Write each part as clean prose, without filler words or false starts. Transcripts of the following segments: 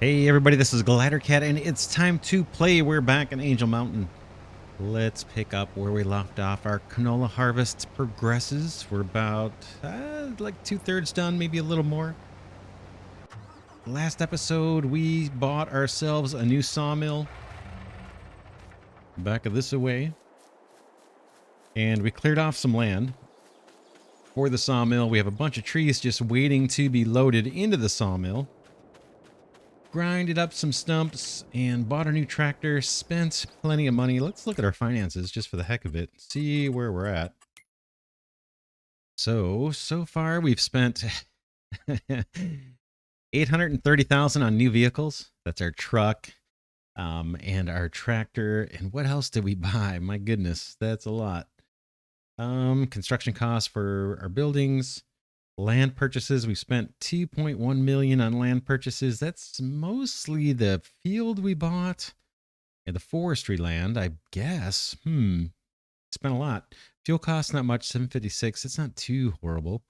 Hey everybody, this is Glidercat and it's time to play. We're back in Angel Mountain. Let's pick up where we left off. Our canola harvest progresses. We're about like 2/3 done, maybe a little more. Last episode we bought ourselves a new sawmill back of this away, and we cleared off some land for the sawmill. We have a bunch of trees just waiting to be loaded into the sawmill. Grinded up some stumps and bought a new tractor, spent plenty of money. Let's look at our finances just for the heck of it, see where we're at. So far we've spent 830,000 on new vehicles. That's our truck and our tractor. And what else did we buy? My goodness, that's a lot. Construction costs for our buildings. Land purchases, we spent 2.1 million on land purchases. That's mostly the field we bought and the forestry land, I guess. Spent a lot. Fuel costs not much, 756. It's not too horrible.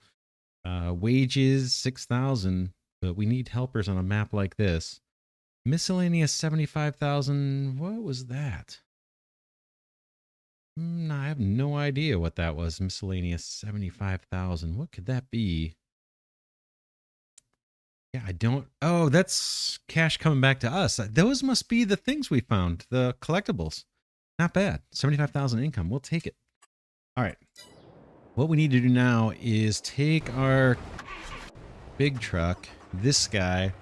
Wages 6,000, but we need helpers on a map like this. Miscellaneous 75,000. What was that? I have no idea what that was. Miscellaneous 75,000. What could that be? Yeah, I don't. Oh, that's cash coming back to us. Those must be the things we found. The collectibles. Not bad. 75,000 income. We'll take it. All right. What we need to do now is take our big truck, this guy,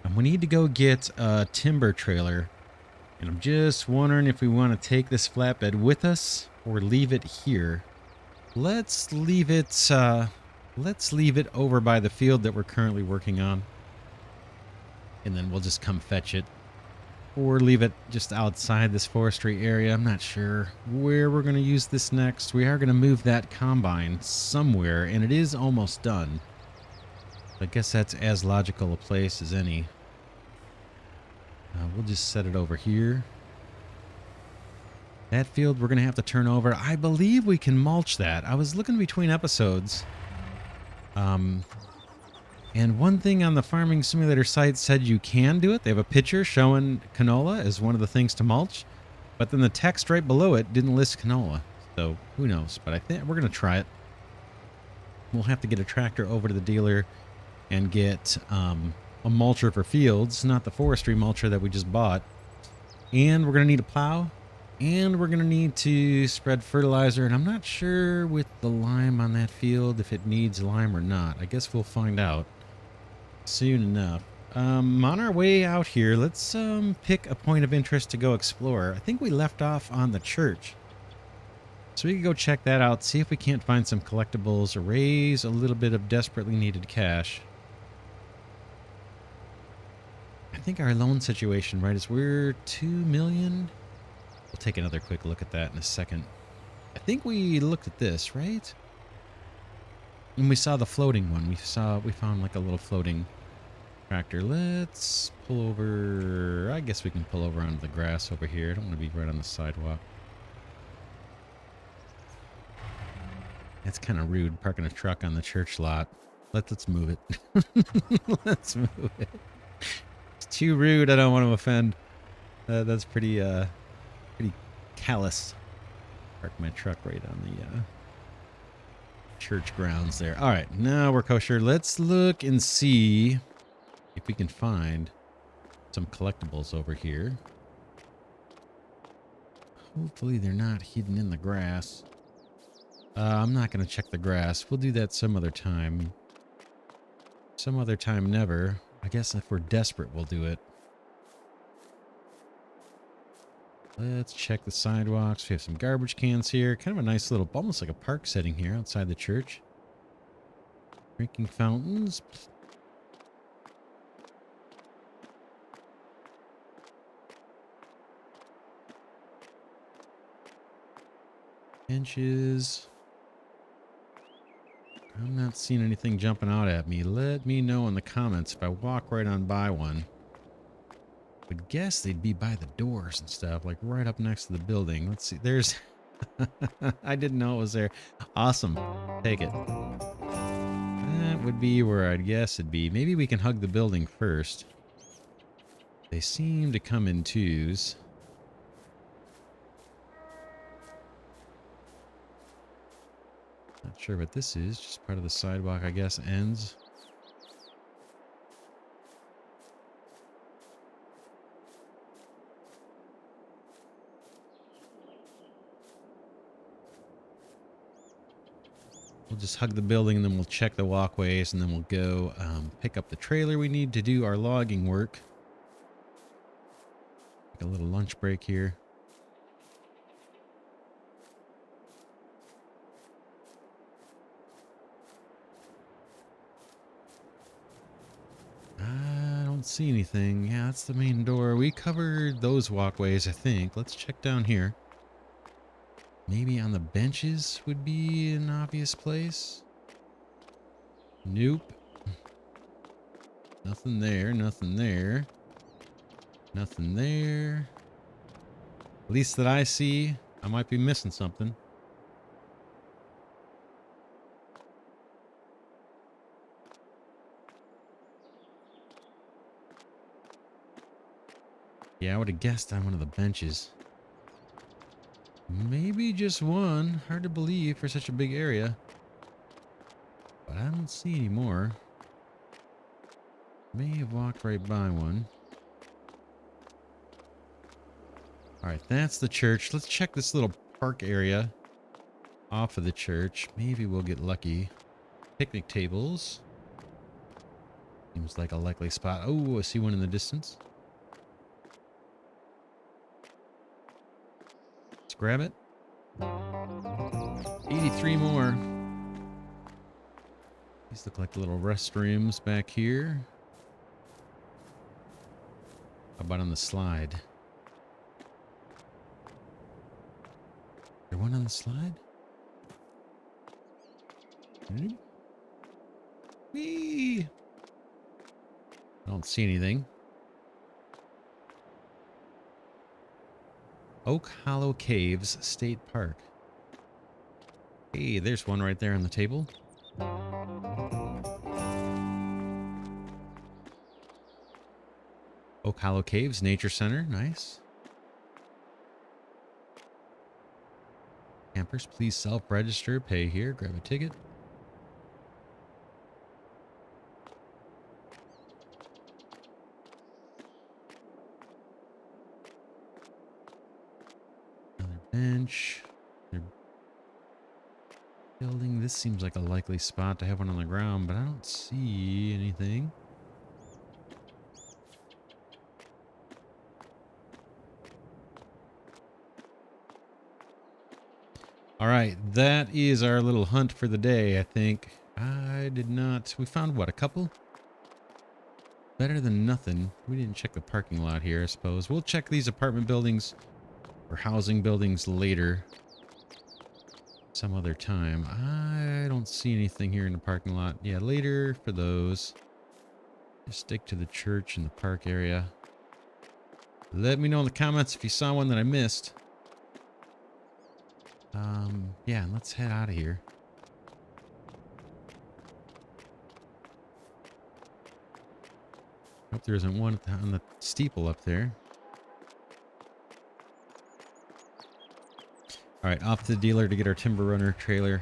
and we need to go get a timber trailer. And I'm just wondering if we want to take this flatbed with us or leave it here. Let's leave it over by the field that we're currently working on. And then we'll just come fetch it. Or leave it just outside this forestry area. I'm not sure where we're going to use this next. We are going to move that combine somewhere, and it is almost done. I guess that's as logical a place as any. We'll just set it over here. That field we're going to have to turn over. I believe we can mulch that. I was looking between episodes. And one thing on the Farming Simulator site said you can do it. They have a picture showing canola as one of the things to mulch. But then the text right below it didn't list canola. So who knows? But I think we're going to try it. We'll have to get a tractor over to the dealer and get a mulcher for fields, not the forestry mulcher that we just bought. And we're going to need a plow, and we're going to need to spread fertilizer. And I'm not sure with the lime on that field if it needs lime or not. I guess we'll find out soon enough. On our way out here, let's pick a point of interest to go explore. I think we left off on the church, so we can go check that out, see if we can't find some collectibles, raise a little bit of desperately needed cash. I think our loan situation, right, is we're 2 million. We'll take another quick look at that in a second. I think we looked at this, right? And we saw the floating one. We found like a little floating tractor. Let's pull over. I guess we can pull over onto the grass over here. I don't want to be right on the sidewalk. That's kind of rude, parking a truck on the church lot. Let's move it. Let's move it. Too rude. I don't want to offend. That's pretty callous. Park my truck right on the church grounds there. All right, now we're kosher. Let's look and see if we can find some collectibles over here. Hopefully they're not hidden in the grass. I'm not going to check the grass. We'll do that some other time. Some other time never. I guess if we're desperate, we'll do it. Let's check the sidewalks. We have some garbage cans here. Kind of a nice little, almost like a park setting here outside the church. Drinking fountains. Benches. I'm not seeing anything jumping out at me. Let me know in the comments if I walk right on by one. I would guess they'd be by the doors and stuff, like right up next to the building. Let's see. There's... I didn't know it was there. Awesome. Take it. That would be where I'd guess it'd be. Maybe we can hug the building first. They seem to come in twos. Not sure what this is. Just part of the sidewalk, I guess, ends. We'll just hug the building and then we'll check the walkways and then we'll go pick up the trailer we need to do our logging work. Take a little lunch break here. I don't see anything. Yeah, that's the main door. We covered those walkways, I think. Let's check down here. Maybe on the benches would be an obvious place. Nope. Nothing there, nothing there. Nothing there. At least that I see. I might be missing something. Yeah, I would have guessed on one of the benches. Maybe just one. Hard to believe for such a big area. But I don't see any more. May have walked right by one. Alright, that's the church. Let's check this little park area off of the church. Maybe we'll get lucky. Picnic tables. Seems like a likely spot. Oh, I see one in the distance. Let's grab it. 83 more. These look like little restrooms back here. How about on the slide? Is there one on the slide? Whee! I don't see anything. Oak Hollow Caves State Park. Hey, there's one right there on the table. Oak Hollow Caves Nature Center. Nice. Campers, please self-register. Pay here. Grab a ticket. Another bench. Another building. This seems like a likely spot to have one on the ground, but I don't see anything. All right, that is our little hunt for the day, I think. I did not... We found, what, a couple? Better than nothing. We didn't check the parking lot here, I suppose. We'll check these apartment buildings or housing buildings later. Some other time. I don't see anything here in the parking lot. Yeah, later for those. Just stick to the church and the park area. Let me know in the comments if you saw one that I missed. Yeah, let's head out of here. Hope there isn't one on the steeple up there. All right, off to the dealer to get our timber runner trailer.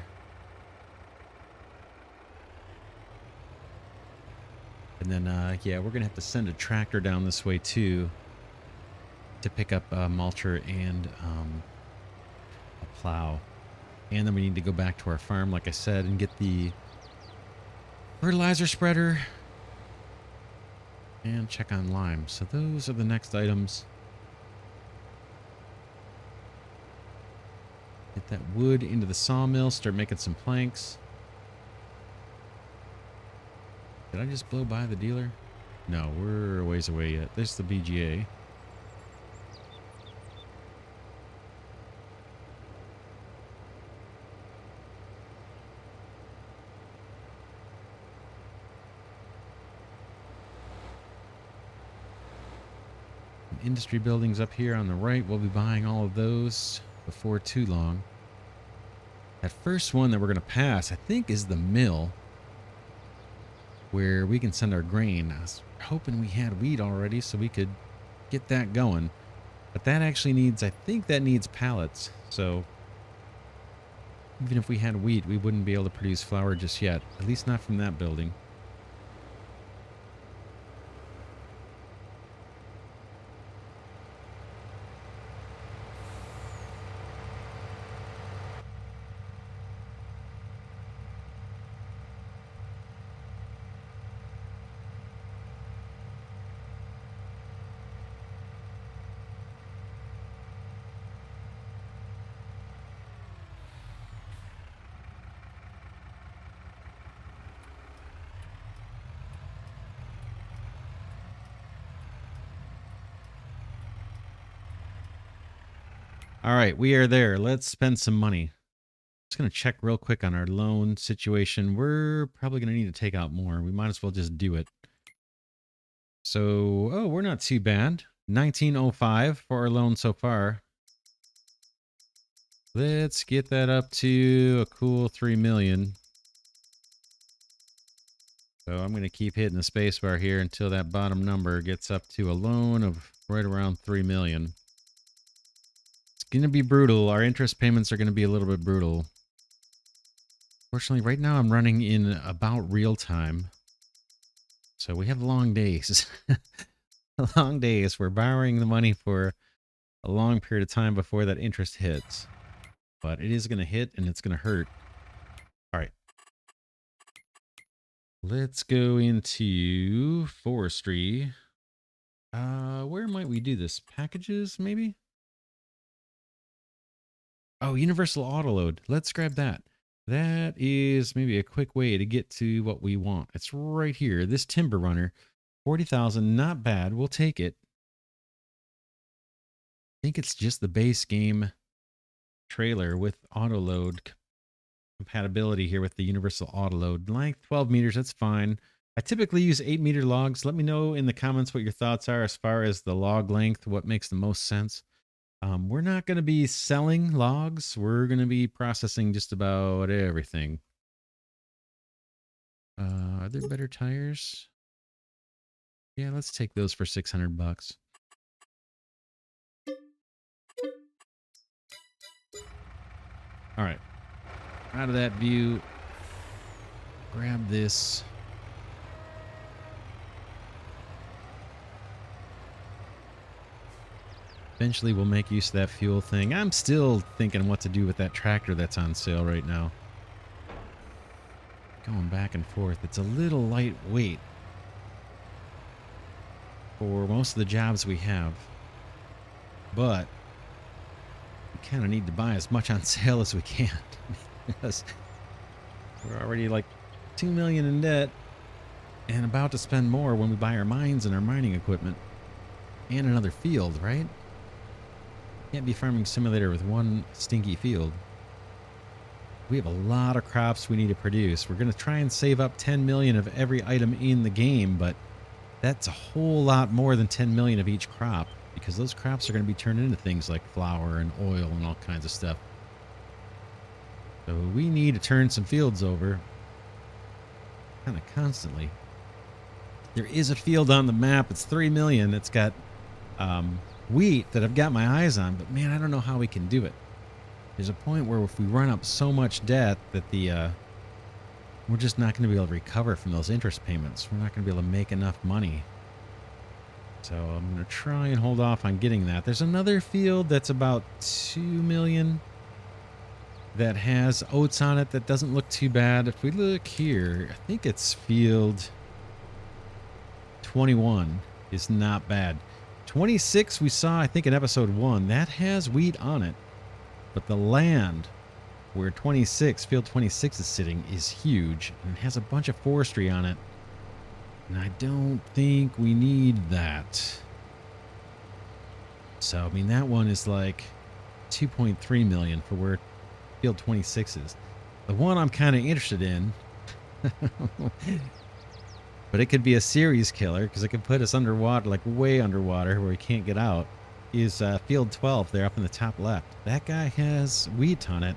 And then, yeah, we're gonna have to send a tractor down this way too to pick up a mulcher and a plow. And then we need to go back to our farm, like I said, and get the fertilizer spreader and check on lime. So those are the next items. Get that wood into the sawmill, start making some planks. Did I just blow by the dealer? No, we're a ways away yet. There's the BGA. Industry buildings up here on the right. We'll be buying all of those before too long. That first one that we're going to pass, I think, is the mill where we can send our grain. I was hoping we had wheat already so we could get that going. But that actually needs, I think that needs pallets. So even if we had wheat, we wouldn't be able to produce flour just yet. At least not from that building. All right, we are there. Let's spend some money. Just going to check real quick on our loan situation. We're probably going to need to take out more. We might as well just do it. So, oh, we're not too bad. 1905 for our loan so far. Let's get that up to a cool 3 million. So I'm going to keep hitting the spacebar here until that bottom number gets up to a loan of right around 3 million. It's going to be brutal. Our interest payments are going to be a little bit brutal. Fortunately, right now I'm running in about real time. So we have long days. Long days. We're borrowing the money for a long period of time before that interest hits. But it is going to hit and it's going to hurt. All right. Let's go into forestry. Where might we do this? Packages, maybe? Oh, universal autoload. Let's grab that. That is maybe a quick way to get to what we want. It's right here. This timber runner, 40,000, not bad. We'll take it. I think it's just the base game trailer with autoload compatibility here with the universal autoload. Length 12 meters, that's fine. I typically use 8-meter logs. Let me know in the comments what your thoughts are as far as the log length, what makes the most sense. We're not going to be selling logs. We're going to be processing just about everything. Are there better tires? Yeah, let's take those for 600 bucks. All right. Out of that view, grab this. Eventually we'll make use of that fuel thing. I'm still thinking what to do with that tractor that's on sale right now. Going back and forth. It's a little lightweight for most of the jobs we have. But we kind of need to buy as much on sale as we can. Because we're already like 2 million in debt and about to spend more when we buy our mines and our mining equipment. And another field, right? Can't be farming simulator with one stinky field. We have a lot of crops we need to produce. We're going to try and save up 10 million of every item in the game, but that's a whole lot more than 10 million of each crop because those crops are going to be turned into things like flour and oil and all kinds of stuff. So we need to turn some fields over kind of constantly. There is a field on the map. It's 3 million. It's got wheat that I've got my eyes on, but man, I don't know how we can do it. There's a point where if we run up so much debt that we're just not going to be able to recover from those interest payments. We're not going to be able to make enough money. So I'm going to try and hold off on getting that. There's another field that's about 2 million that has oats on it that doesn't look too bad. If we look here, I think it's field 21 is not bad. 26 we saw, I think, in episode 1. That has wheat on it. But the land where field 26 is sitting is huge. And it has a bunch of forestry on it. And I don't think we need that. So, I mean, that one is like 2.3 million for where field 26 is. The one I'm kind of interested in, but it could be a series killer because it could put us underwater, like way underwater where we can't get out, is field 12 there up in the top left. That guy has wheat on it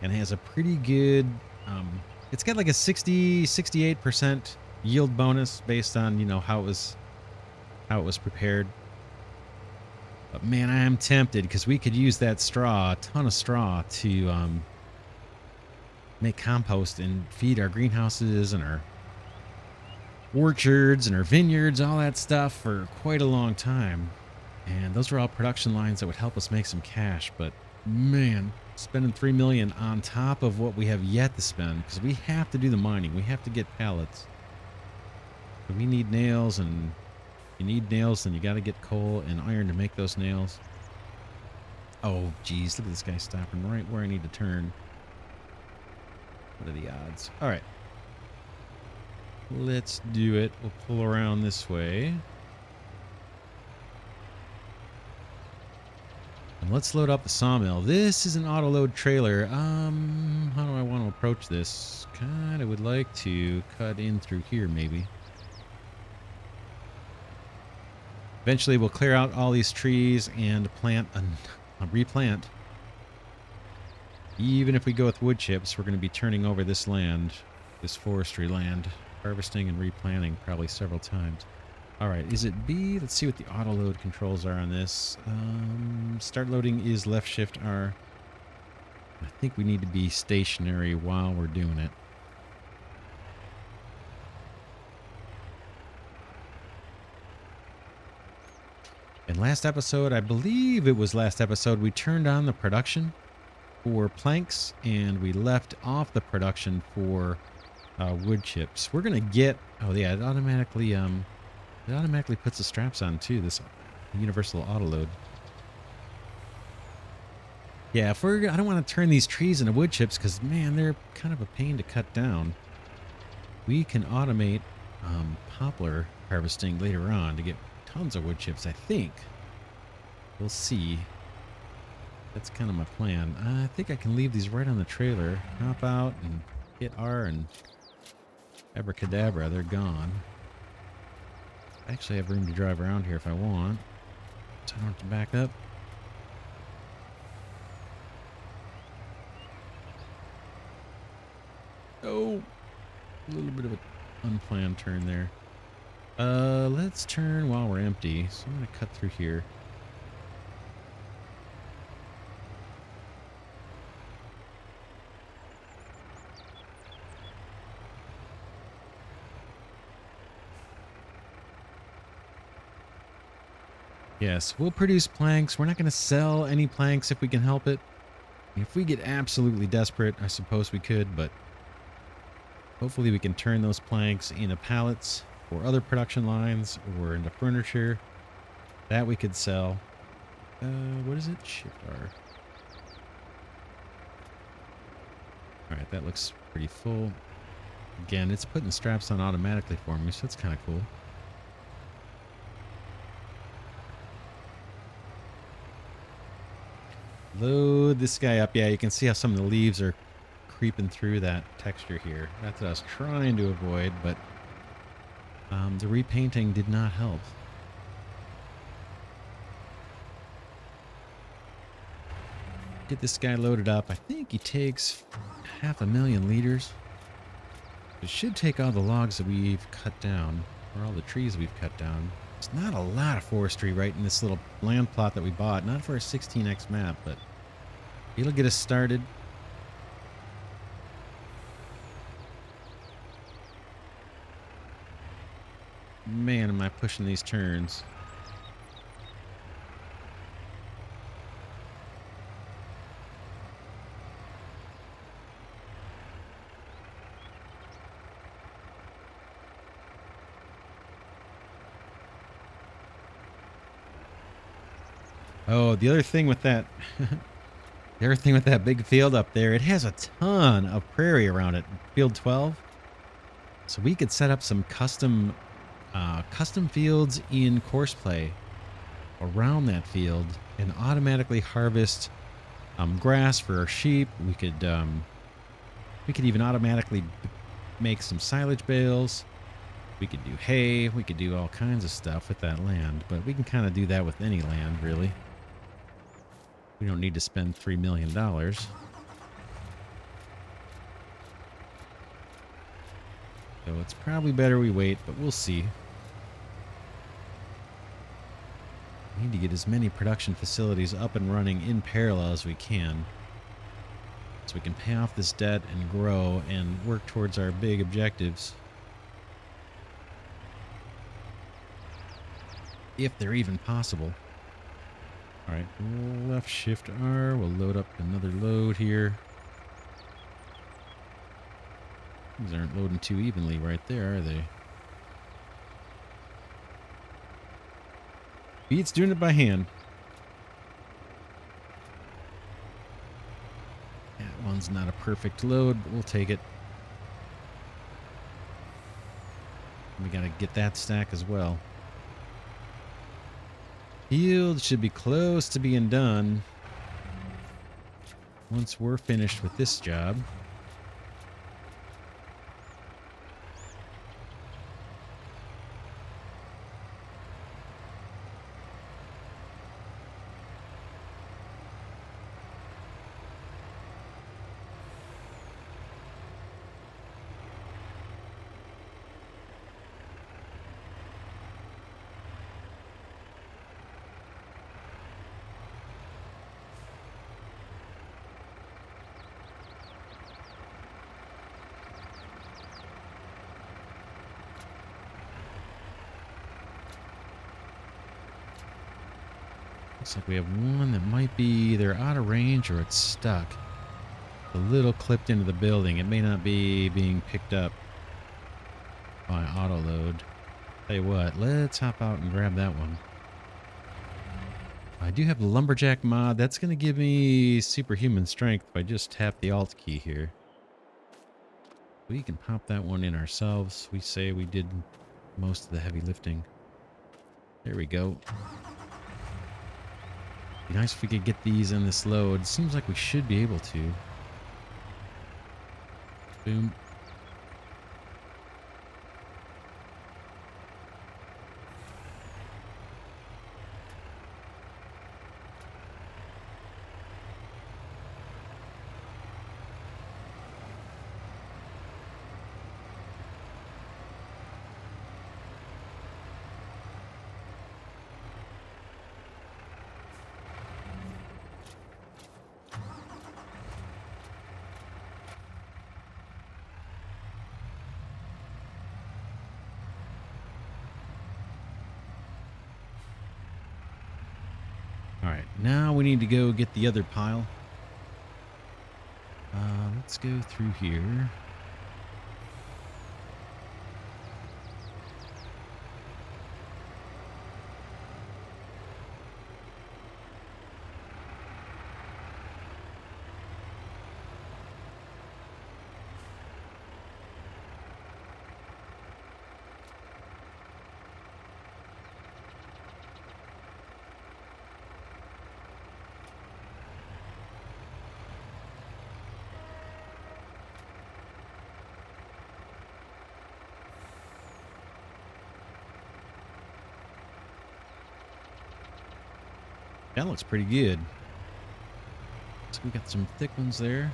and has a pretty good, it's got like a 68% yield bonus based on, you know, how it was prepared. But man, I am tempted because we could use that straw, a ton of straw, to make compost and feed our greenhouses and our orchards and our vineyards, all that stuff for quite a long time. And those are all production lines that would help us make some cash. But man, spending 3 million on top of what we have yet to spend, because we have to do the mining, we have to get pallets. But we need nails, and you need nails, then you got to get coal and iron to make those nails. Oh, geez, look at this guy stopping right where I need to turn. What are the odds? All right. Let's do it. We'll pull around this way. And let's load up the sawmill. This is an auto-load trailer. How do I want to approach this? Kind of would like to cut in through here, maybe. Eventually, we'll clear out all these trees and plant a replant. Even if we go with wood chips, we're going to be turning over this land, this forestry land, harvesting and replanting probably several times. All right, is it B? Let's see what the auto load controls are on this. Start loading is left shift R. I think we need to be stationary while we're doing it. And last episode, I believe it was last episode, we turned on the production for planks and we left off the production for wood chips. We're gonna get, oh yeah, it automatically puts the straps on too, this universal auto load. Yeah, if we're, I don't want to turn these trees into wood chips because man, they're kind of a pain to cut down. We can automate poplar harvesting later on to get tons of wood chips, I think. We'll see. That's kind of my plan. I think I can leave these right on the trailer. Hop out and hit R and abracadabra, they're gone. I actually have room to drive around here if I want. So I don't have to back up. Oh, a little bit of an unplanned turn there. Let's turn while we're empty. So I'm going to cut through here. Yes, we'll produce planks. We're not going to sell any planks if we can help it. If we get absolutely desperate, I suppose we could, but hopefully we can turn those planks into pallets or other production lines or into furniture that we could sell. What is it? Shift R. All right, that looks pretty full. Again, it's putting straps on automatically for me, so that's kind of cool. Load this guy up. Yeah, you can see how some of the leaves are creeping through that texture here. That's what I was trying to avoid, but the repainting did not help. Get this guy loaded up. I think he takes 500,000 liters. It should take all the logs that we've cut down, or all the trees we've cut down. It's not a lot of forestry right in this little land plot that we bought. Not for a 16x map, but it'll get us started. Man, am I pushing these turns. Oh, the other thing with that, the other thing with that big field up there, it has a ton of prairie around it. Field 12. So we could set up some custom fields in Courseplay around that field and automatically harvest grass for our sheep. We could even automatically make some silage bales. We could do hay. We could do all kinds of stuff with that land, but we can kind of do that with any land, really. We don't need to spend $3 million. So it's probably better we wait, but we'll see. need to get as many production facilities up and running in parallel as we can, so we can pay off this debt and grow and work towards our big objectives. If they're even possible. All right, left shift R. We'll load up another load here. These aren't loading too evenly right there, are they? Beats doing it by hand. That one's not a perfect load, but we'll take it. We gotta get that stack as well. Yield should be close to being done once we're finished with this job. Looks like we have one that might be either out of range or it's stuck. A little clipped into the building. It may not be being picked up by auto load. Tell you what, let's hop out and grab that one. I do have the lumberjack mod. That's going to give me superhuman strength if I just tap the alt key here. We can pop that one in ourselves. We say we did most of the heavy lifting. There we go. Be nice if we could get these in this load. Seems like we should be able to. Boom. All right, now we need to go get the other pile. Let's go through here. That looks pretty good. So we got some thick ones there.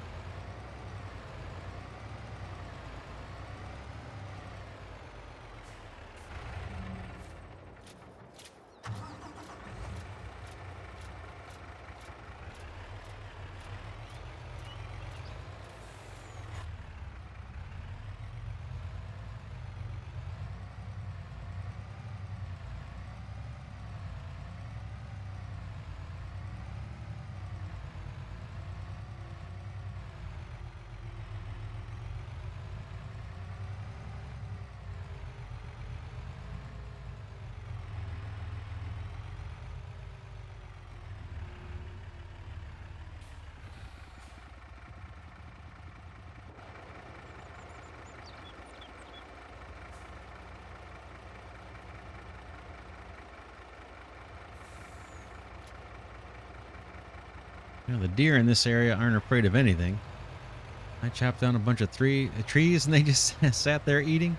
You know, the deer in this area aren't afraid of anything. I chopped down a bunch of trees and they just sat there eating.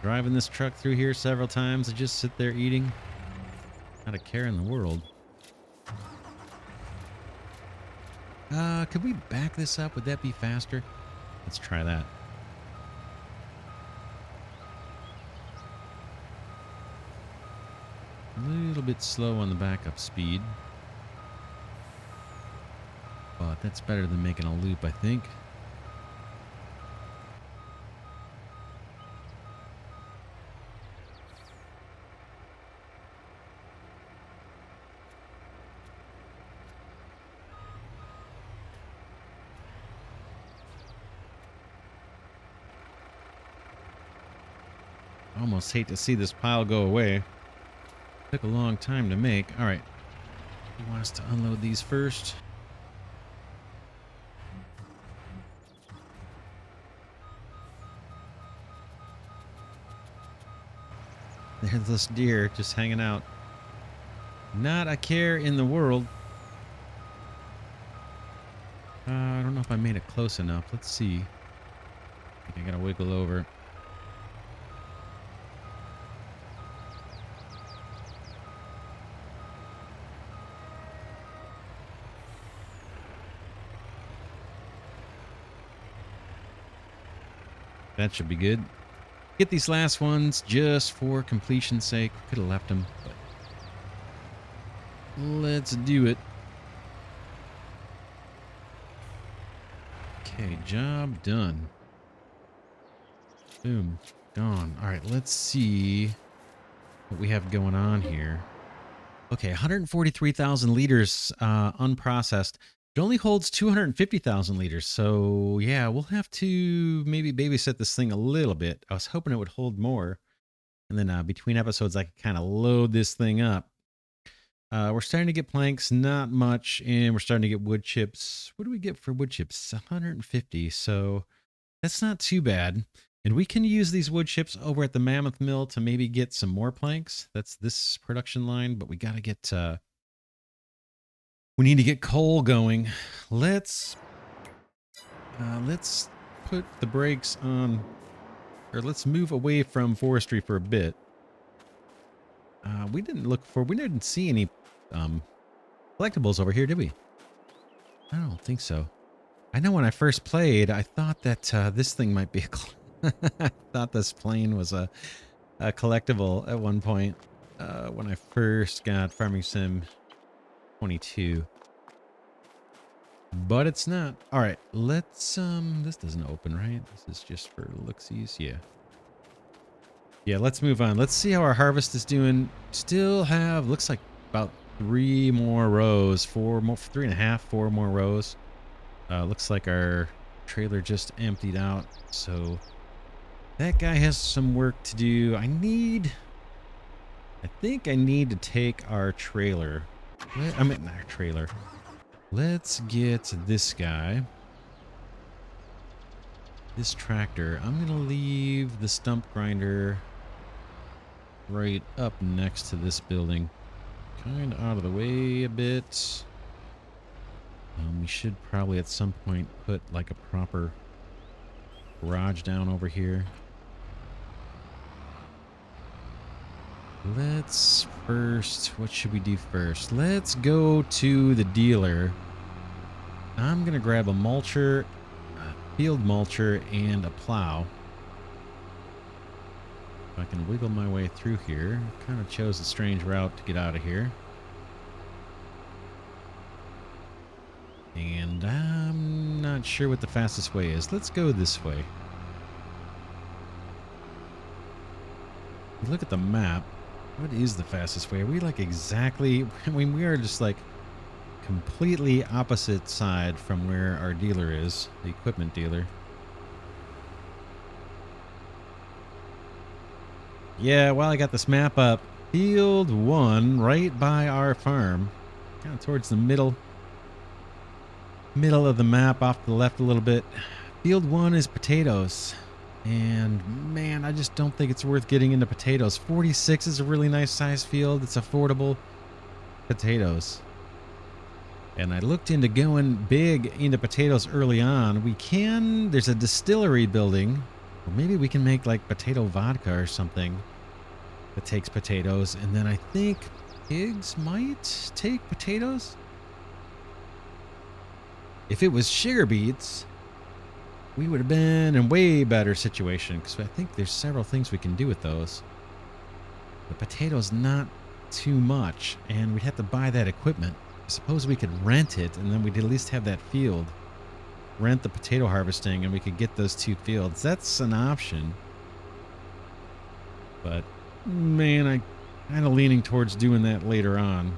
Driving this truck through here several times, they just sit there eating. Not a care in the world. Could we back this up? Would that be faster? Let's try that. A little bit slow on the backup speed. But that's better than making a loop, I think. Almost hate to see this pile go away. Took a long time to make. All right. He wants to unload these first. There's this deer just hanging out. Not a care in the world. I don't know if I made it close enough. Let's see. I think I gotta wiggle over. That should be good. Get these last ones just for completion's sake. Could have left them, but let's do it. Okay, job done. Boom, gone. All right, let's see what we have going on here. Okay, 143,000 liters unprocessed. It only holds 250,000 liters, so yeah, we'll have to maybe babysit this thing a little bit. I was hoping it would hold more, and then between episodes I could kind of load this thing up. We're starting to get planks, not much, and we're starting to get wood chips. What do we get for wood chips? 150, so that's not too bad. And we can use these wood chips over at the Mammoth Mill to maybe get some more planks. That's this production line, but we got to get... we need to get coal going. Let's put the brakes on, or let's move away from forestry for a bit. We didn't see any collectibles over here, did we? I don't think so. I know when I first played, I thought that this thing might be a I thought this plane was a collectible at one point when I first got Farming Sim 22. But it's not. All right, let's this doesn't open, right? This is just for looksies. Yeah, let's move on. Let's see how our harvest is doing. Still have, looks like about 3 more rows, 3.5, 4 more rows. Looks like our trailer just emptied out, so that guy has some work to do. I think I need to take our trailer. I meant our trailer. Let's get this guy. This tractor. I'm going to leave the stump grinder right up next to this building. Kind of out of the way a bit. We should probably at some point put like a proper garage down over here. Let's first, what should we do first? Let's go to the dealer. I'm going to grab a mulcher, a field mulcher, and a plow. If I can wiggle my way through here. Kind of chose a strange route to get out of here. And I'm not sure what the fastest way is. Let's go this way. Look at the map. What is the fastest way? Are we like exactly... I mean, we are just like completely opposite side from where our dealer is. The equipment dealer. Yeah, while I got this map up, Field 1 right by our farm. Kind of towards the middle of the map, off to the left a little bit. Field 1 is potatoes. And man, I just don't think it's worth getting into potatoes. 46 is a really nice size field. It's affordable potatoes. And I looked into going big into potatoes early on. There's a distillery building. Or maybe we can make like potato vodka or something that takes potatoes. And then I think pigs might take potatoes. If it was sugar beets, we would have been in a way better situation, because I think there's several things we can do with those. The potatoes, not too much, and we'd have to buy that equipment. Suppose we could rent it, and then we'd at least have that field. Rent the potato harvesting, and we could get those 2 fields. That's an option. But, man, I'm kind of leaning towards doing that later on.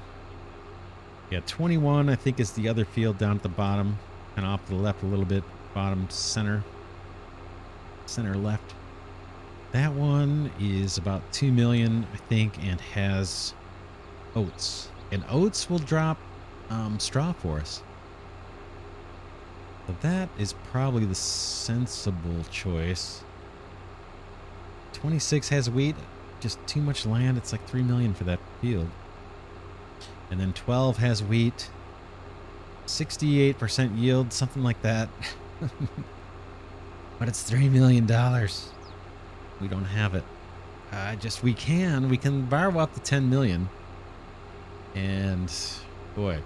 Yeah, 21, I think, is the other field down at the bottom. Kind of off to the left a little bit. Bottom center. Center left. That one is about 2 million, I think, and has oats. And oats will drop straw for us. So that is probably the sensible choice. 26 has wheat. Just too much land. It's like 3 million for that field. And then 12 has wheat. 68% yield, something like that. But it's $3 million. We don't have it. We can borrow up to 10 million. And boy,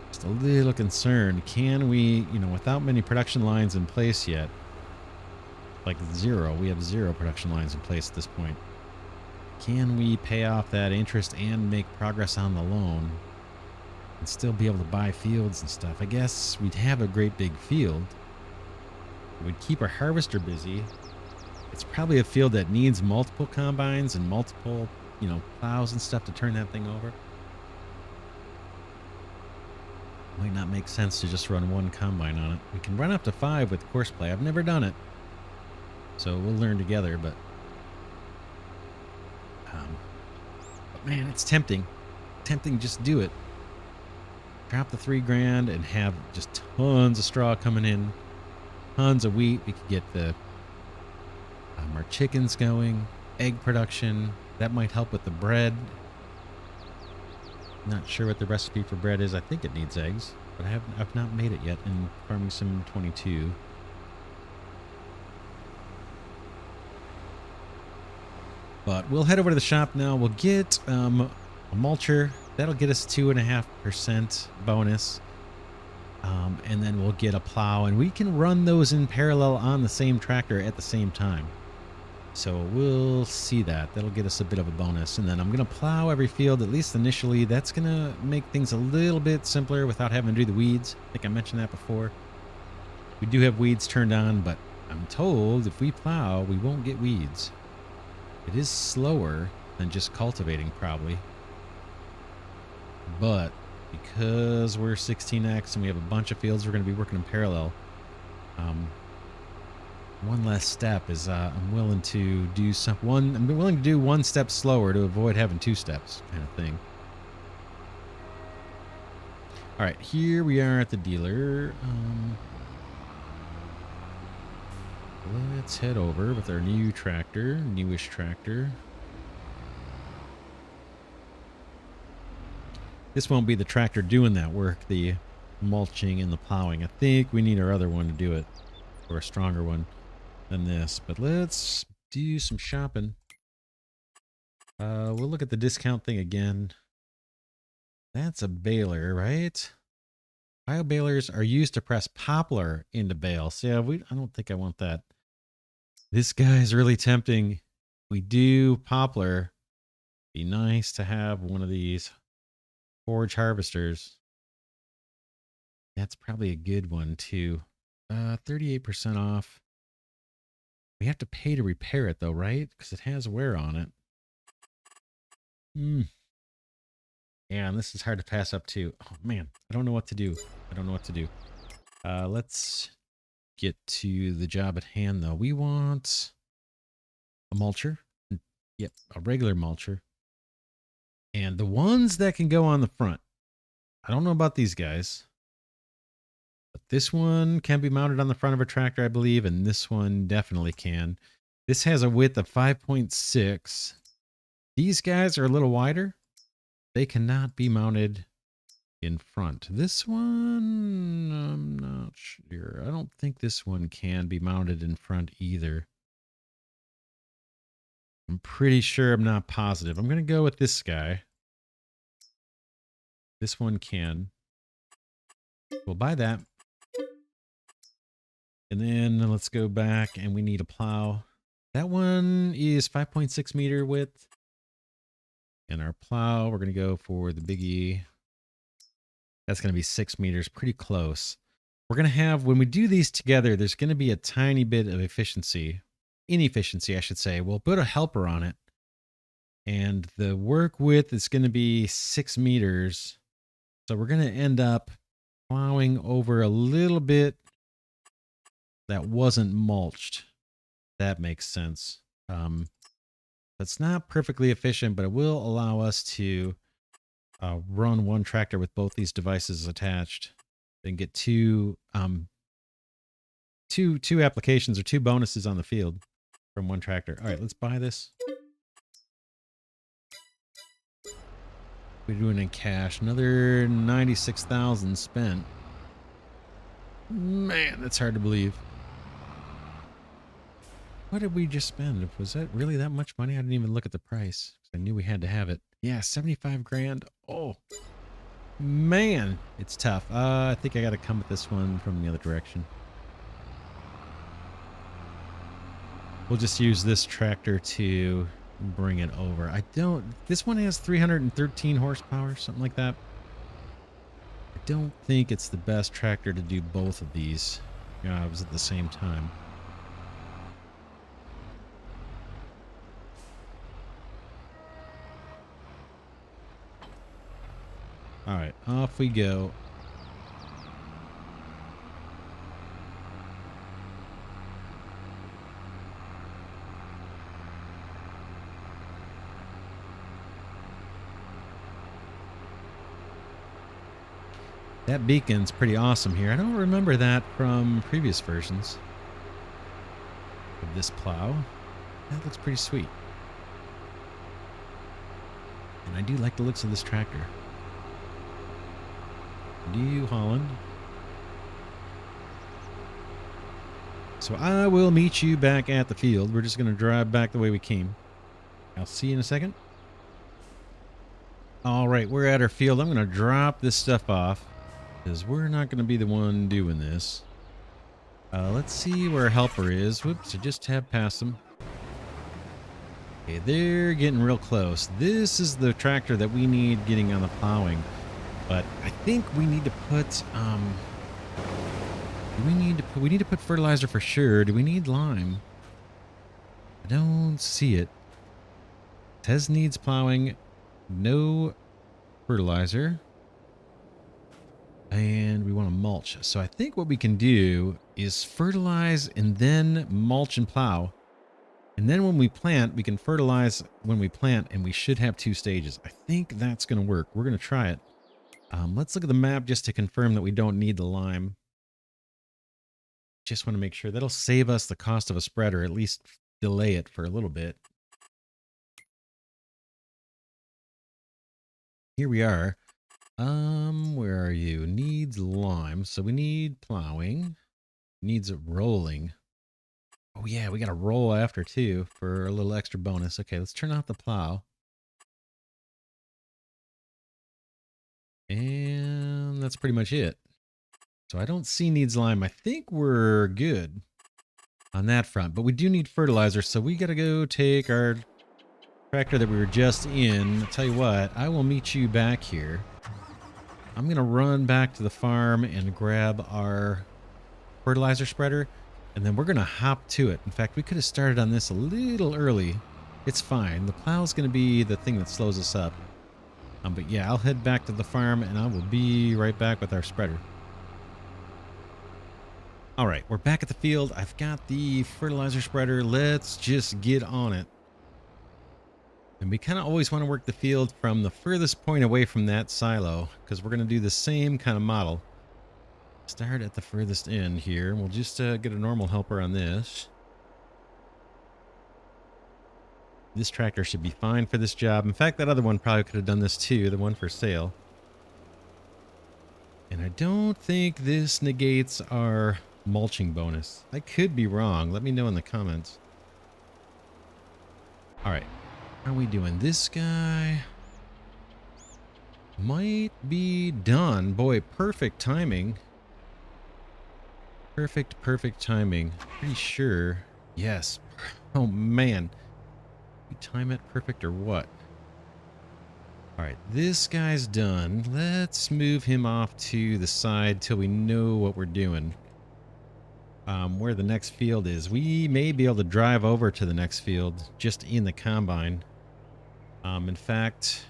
just a little concerned. Can we, without many production lines in place yet, like 0, we have 0 production lines in place at this point. Can we pay off that interest and make progress on the loan and still be able to buy fields and stuff? I guess we'd have a great big field. We'd keep our harvester busy. It's probably a field that needs multiple combines and multiple, plows and stuff to turn that thing over. Might not make sense to just run 1 combine on it. We can run up to 5 with course play. I've never done it, so we'll learn together. But man, it's tempting. Tempting, just do it. Drop the 3 grand and have just tons of straw coming in. Tons of wheat. We could get our chickens going. Egg production. That might help with the bread. Not sure what the recipe for bread is. I think it needs eggs, but I've not made it yet in Farming Sim 22. But we'll head over to the shop now. We'll get a mulcher. That'll get us 2.5% bonus. And then we'll get a plow, and we can run those in parallel on the same tractor at the same time. So we'll see that. That'll get us a bit of a bonus. And then I'm going to plow every field, at least initially. That's going to make things a little bit simpler without having to do the weeds. I think I mentioned that before. We do have weeds turned on, but I'm told if we plow, we won't get weeds. It is slower than just cultivating, probably. But because we're 16x and we have a bunch of fields we're going to be working in parallel, one less step is I'm willing to do I'm willing to do 1 step slower to avoid having 2 steps, kind of thing. All right, here we are at the dealer. Let's head over with our new tractor, newish tractor. This won't be the tractor doing that work, the mulching and the plowing. I think we need our other one to do it, or a stronger one than this. But let's do some shopping. We'll look at the discount thing again. That's a baler, right? Bio balers are used to press poplar into bale. So yeah, I don't think I want that. This guy's really tempting. We do poplar. Be nice to have one of these forage harvesters. That's probably a good one too. 38% off. We have to pay to repair it though, right? Because it has wear on it. Yeah, and this is hard to pass up too. Oh man, I don't know what to do. Let's get to the job at hand though. We want a mulcher. Yep, a regular mulcher. And the ones that can go on the front. I don't know about these guys. But this one can be mounted on the front of a tractor, I believe, and this one definitely can. This has a width of 5.6. These guys are a little wider. They cannot be mounted in front. This one, I'm not sure. I don't think this one can be mounted in front either. I'm pretty sure, I'm not positive. I'm going to go with this guy. This one can. We'll buy that. And then let's go back and we need a plow. That one is 5.6 meter width. And our plow, we're going to go for the biggie. That's going to be 6 meters, pretty close. We're going to have, when we do these together, there's going to be a tiny bit of inefficiency, I should say. We'll put a helper on it. And the work width is going to be 6 meters. So we're going to end up plowing over a little bit that wasn't mulched. That makes sense. That's not perfectly efficient, but it will allow us to run one tractor with both these devices attached and get two applications or two bonuses on the field from one tractor. All right, let's buy this. We're doing it in cash. Another 96,000 spent. Man, that's hard to believe. What did we just spend? Was that really that much money? I didn't even look at the price. I knew we had to have it. Yeah, 75 grand. Oh, man, it's tough. I think I got to come at this one from the other direction. We'll just use this tractor to bring it over. This one has 313 horsepower, something like that. I don't think it's the best tractor to do both of these jobs at the same time. All right, off we go. That beacon's pretty awesome here. I don't remember that from previous versions of this plow. That looks pretty sweet. And I do like the looks of this tractor. Do you, Holland? So I will meet you back at the field. We're just going to drive back the way we came. I'll see you in a second. All right, we're at our field. I'm going to drop this stuff off because we're not going to be the one doing this. Let's see where our helper is. Whoops, I just have passed them. Okay, they're getting real close. This is the tractor that we need getting on the plowing. But I think we need to put, we need to put fertilizer for sure. Do we need lime? I don't see it. It says needs plowing. No fertilizer. And we want to mulch. So I think what we can do is fertilize and then mulch and plow. And then when we plant, we can fertilize when we plant, and we should have 2 stages. I think that's going to work. We're going to try it. Let's look at the map just to confirm that we don't need the lime. Just want to make sure that'll save us the cost of a spreader, at least delay it for a little bit. Here we are. Where are you? Needs lime. So we need plowing. Needs rolling. Oh yeah, we got to roll after too for a little extra bonus. Okay, let's turn off the plow. And that's pretty much it. So I don't see needs lime. I think we're good on that front, but we do need fertilizer. So we got to go take our tractor that we were just in. I'll tell you what, I will meet you back here. I'm going to run back to the farm and grab our fertilizer spreader, and then we're going to hop to it. In fact, we could have started on this a little early. It's fine. The plow is going to be the thing that slows us up. But yeah, I'll head back to the farm, and I will be right back with our spreader. All right, we're back at the field. I've got the fertilizer spreader. Let's just get on it. And we kind of always want to work the field from the furthest point away from that silo, because we're going to do the same kind of model. Start at the furthest end here. We'll just get a normal helper on this. This tractor should be fine for this job. In fact, that other one probably could have done this too, the one for sale. And I don't think this negates our mulching bonus. I could be wrong. Let me know in the comments. All right. How are we doing? This guy might be done. Boy, perfect timing. Perfect timing. Pretty sure. Yes. Oh, man. We time it perfect or what? All right, this guy's done. Let's move him off to the side till we know what we're doing. Where the next field is. We may be able to drive over to the next field just in the combine. In fact,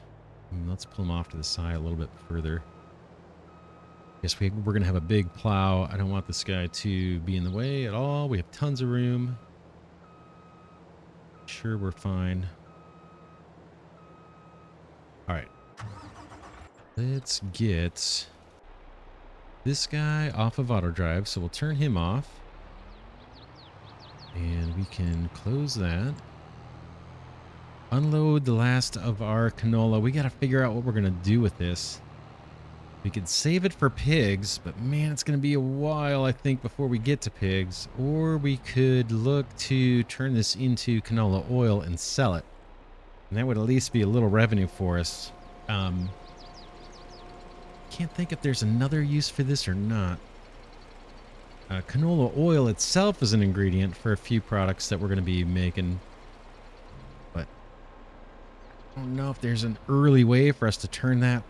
let's pull him off to the side a little bit further. Guess we're going to have a big plow. I don't want this guy to be in the way at all. We have tons of room. Sure, we're fine. All right. Let's get this guy off of auto drive. So we'll turn him off. And we can close that. Unload the last of our canola. We got to figure out what we're going to do with this. We could save it for pigs, but man, it's going to be a while, I think, before we get to pigs. Or we could look to turn this into canola oil and sell it. And that would at least be a little revenue for us. Can't think if there's another use for this or not. Canola oil itself is an ingredient for a few products that we're going to be making. But I don't know if there's an early way for us to turn that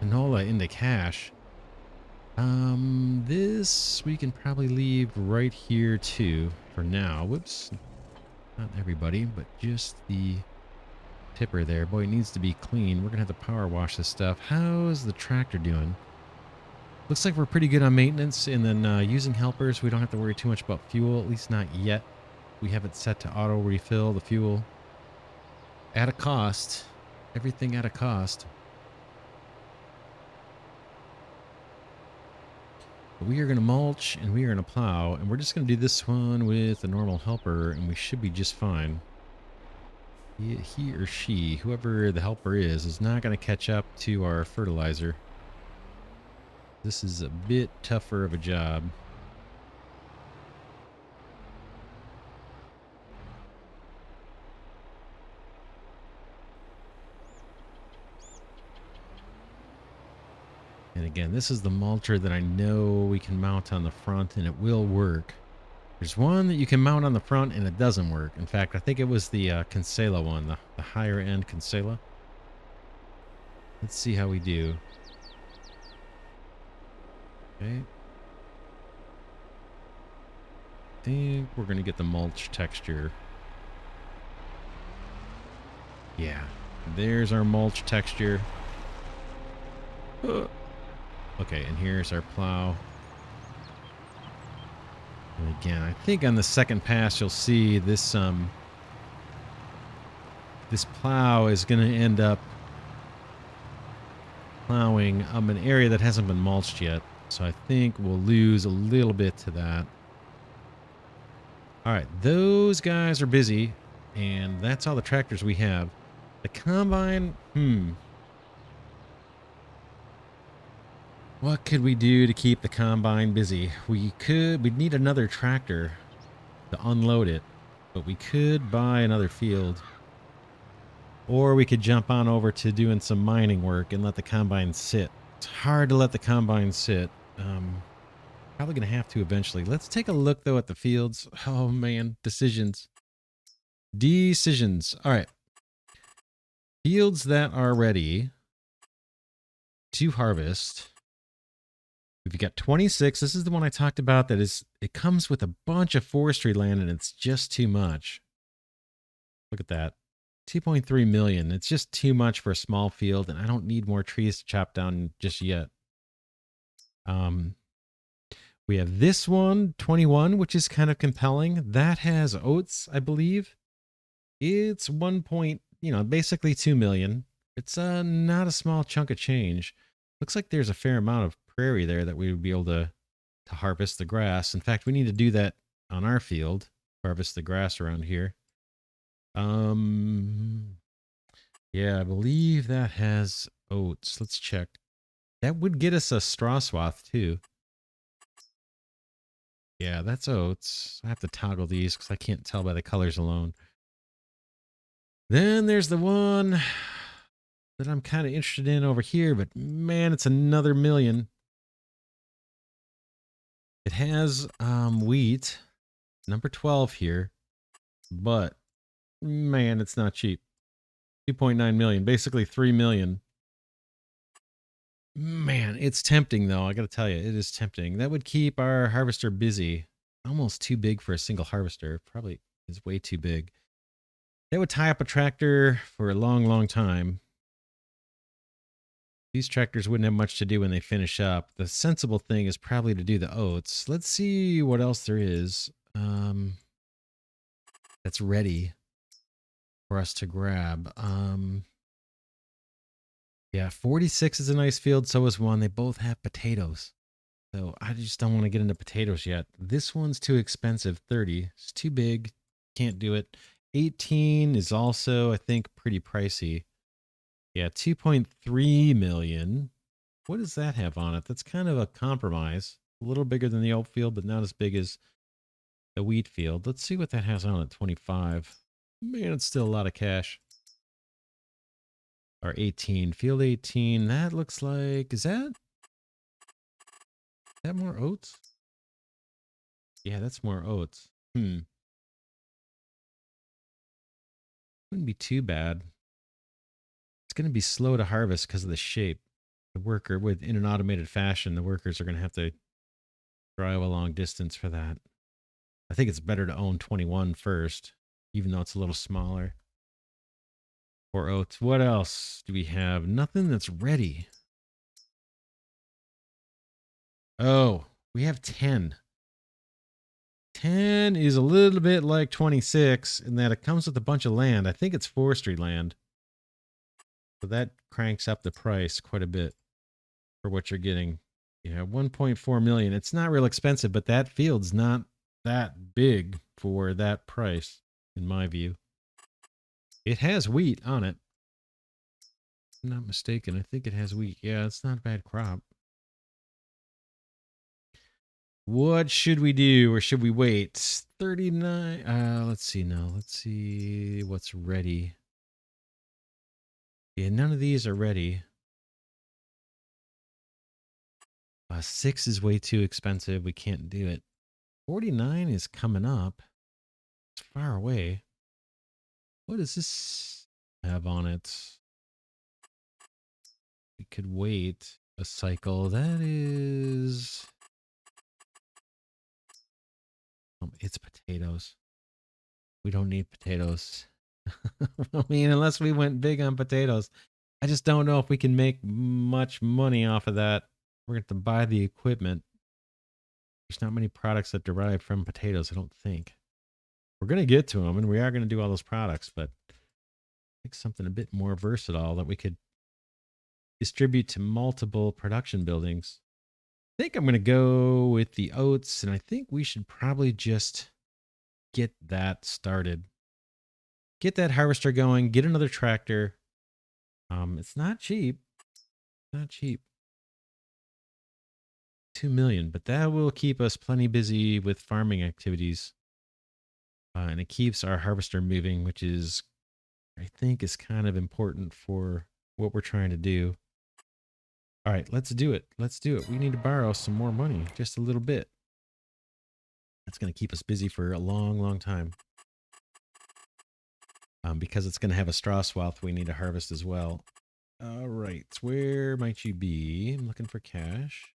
canola into cash. This we can probably leave right here too for now. Whoops. Not everybody, but just the tipper there. Boy, it needs to be clean. We're going to have to power wash this stuff. How's the tractor doing? Looks like we're pretty good on maintenance, and then using helpers, we don't have to worry too much about fuel, at least not yet. We have it set to auto refill the fuel at a cost. Everything at a cost. But we are going to mulch, and we are going to plow, and we're just going to do this one with a normal helper, and we should be just fine. He or she, whoever the helper is not going to catch up to our fertilizer. This is a bit tougher of a job. And again, this is the mulcher that I know we can mount on the front, and it will work. There's one that you can mount on the front, and it doesn't work. In fact, I think it was the Kinsella one, the higher end Kinsella. Let's see how we do. Okay. I think we're going to get the mulch texture. Yeah, there's our mulch texture. Okay, and here's our plow. And again, I think on the second pass you'll see this this plow is going to end up plowing an area that hasn't been mulched yet. So I think we'll lose a little bit to that. All right, those guys are busy, and that's all the tractors we have. The combine, what could we do to keep the combine busy? We'd need another tractor to unload it, but we could buy another field. Or we could jump on over to doing some mining work and let the combine sit. It's hard to let the combine sit. Probably going to have to eventually. Let's take a look, though, at the fields. Oh, man. Decisions. Decisions. All right. Fields that are ready to harvest. We've got 26. This is the one I talked about that is, it comes with a bunch of forestry land, and it's just too much. Look at that. 2.3 million. It's just too much for a small field, and I don't need more trees to chop down just yet. We have this one, 21, which is kind of compelling. That has oats, I believe. It's basically 2 million. It's not a small chunk of change. Looks like there's a fair amount of prairie there that we would be able to harvest the grass. In fact, we need to do that on our field, harvest the grass around here. Yeah, I believe that has oats. Let's check. That would get us a straw swath too. Yeah, that's oats. I have to toggle these because I can't tell by the colors alone. Then there's the one that I'm kind of interested in over here, but man, it's another million. It has wheat, number 12 here, but man, it's not cheap. 2.9 million, basically 3 million. Man, it's tempting though. I got to tell you, it is tempting. That would keep our harvester busy. Almost too big for a single harvester. Probably is way too big. That would tie up a tractor for a long, long time. These tractors wouldn't have much to do when they finish up. The sensible thing is probably to do the oats. Let's see what else there is that's ready for us to grab. Yeah, 46 is a nice field. So is one. They both have potatoes. So I just don't want to get into potatoes yet. This one's too expensive. 30. It's too big. Can't do it. 18 is also, I think, pretty pricey. Yeah, 2.3 million. What does that have on it? That's kind of a compromise. A little bigger than the oat field, but not as big as the wheat field. Let's see what that has on it. 25. Man, it's still a lot of cash. Or 18. Field 18. That looks like, is that more oats? Yeah, that's more oats. Wouldn't be too bad. It's going to be slow to harvest because of the shape. The worker, in an automated fashion, the workers are going to have to drive a long distance for that. I think it's better to own 21 first, even though it's a little smaller. Or oats. What else do we have? Nothing that's ready. Oh, we have 10. 10 is a little bit like 26 in that it comes with a bunch of land. I think it's forestry land. So that cranks up the price quite a bit for what you're getting. Yeah, 1.4 million. It's not real expensive, but that field's not that big for that price, in my view. It has wheat on it. If I'm not mistaken. I think it has wheat. Yeah, it's not a bad crop. What should we do, or should we wait? 39. Let's see now. Let's see what's ready. Yeah, none of these are ready. 6 is way too expensive. We can't do it. 49 is coming up. It's far away. What does this have on it? We could wait a cycle. That is... it's potatoes. We don't need potatoes. I mean, unless we went big on potatoes. I just don't know if we can make much money off of that. We're going to have to buy the equipment. There's not many products that derive from potatoes, I don't think. We're going to get to them, and we are going to do all those products, but I think something a bit more versatile that we could distribute to multiple production buildings. I think I'm going to go with the oats, and I think we should probably just get that started. Get that harvester going, get another tractor. It's not cheap. Not cheap. 2 million, but that will keep us plenty busy with farming activities. And it keeps our harvester moving, which is, I think, is kind of important for what we're trying to do. All right, let's do it. Let's do it. We need to borrow some more money, just a little bit. That's going to keep us busy for a long, long time. Because it's going to have a straw swath we need to harvest as well. All right, where might you be? I'm looking for cash.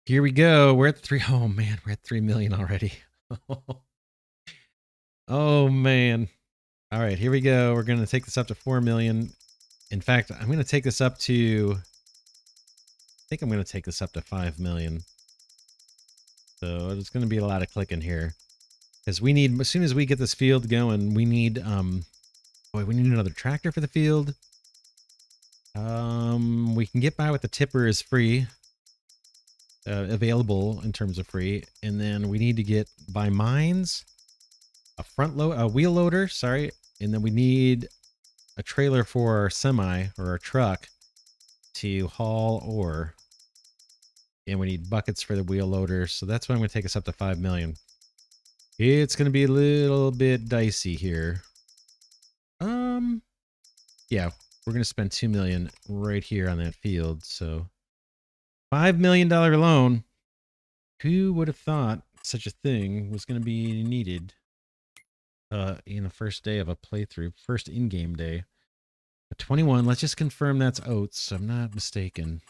Here we go. We're at 3. Oh man, we're at 3 million already. Oh man. All right, here we go. We're going to take this up to 4 million. In fact, I'm going to take this up to, I think I'm going to take this up to 5 million. So there's going to be a lot of clicking here. Because we need, as soon as we get this field going, we need, boy, we need another tractor for the field. We can get by with the tipper is free. Available in terms of free. And then we need to get by mines, a wheel loader, sorry. And then we need a trailer for our semi or our truck to haul ore. And we need buckets for the wheel loader. So that's why I'm going to take us up to 5 million. It's going to be a little bit dicey here. Yeah, we're going to spend 2 million right here on that field. So $5 million loan. Who would have thought such a thing was going to be needed in the first day of a playthrough, first in-game day? A 21. Let's just confirm that's oats. I'm not mistaken.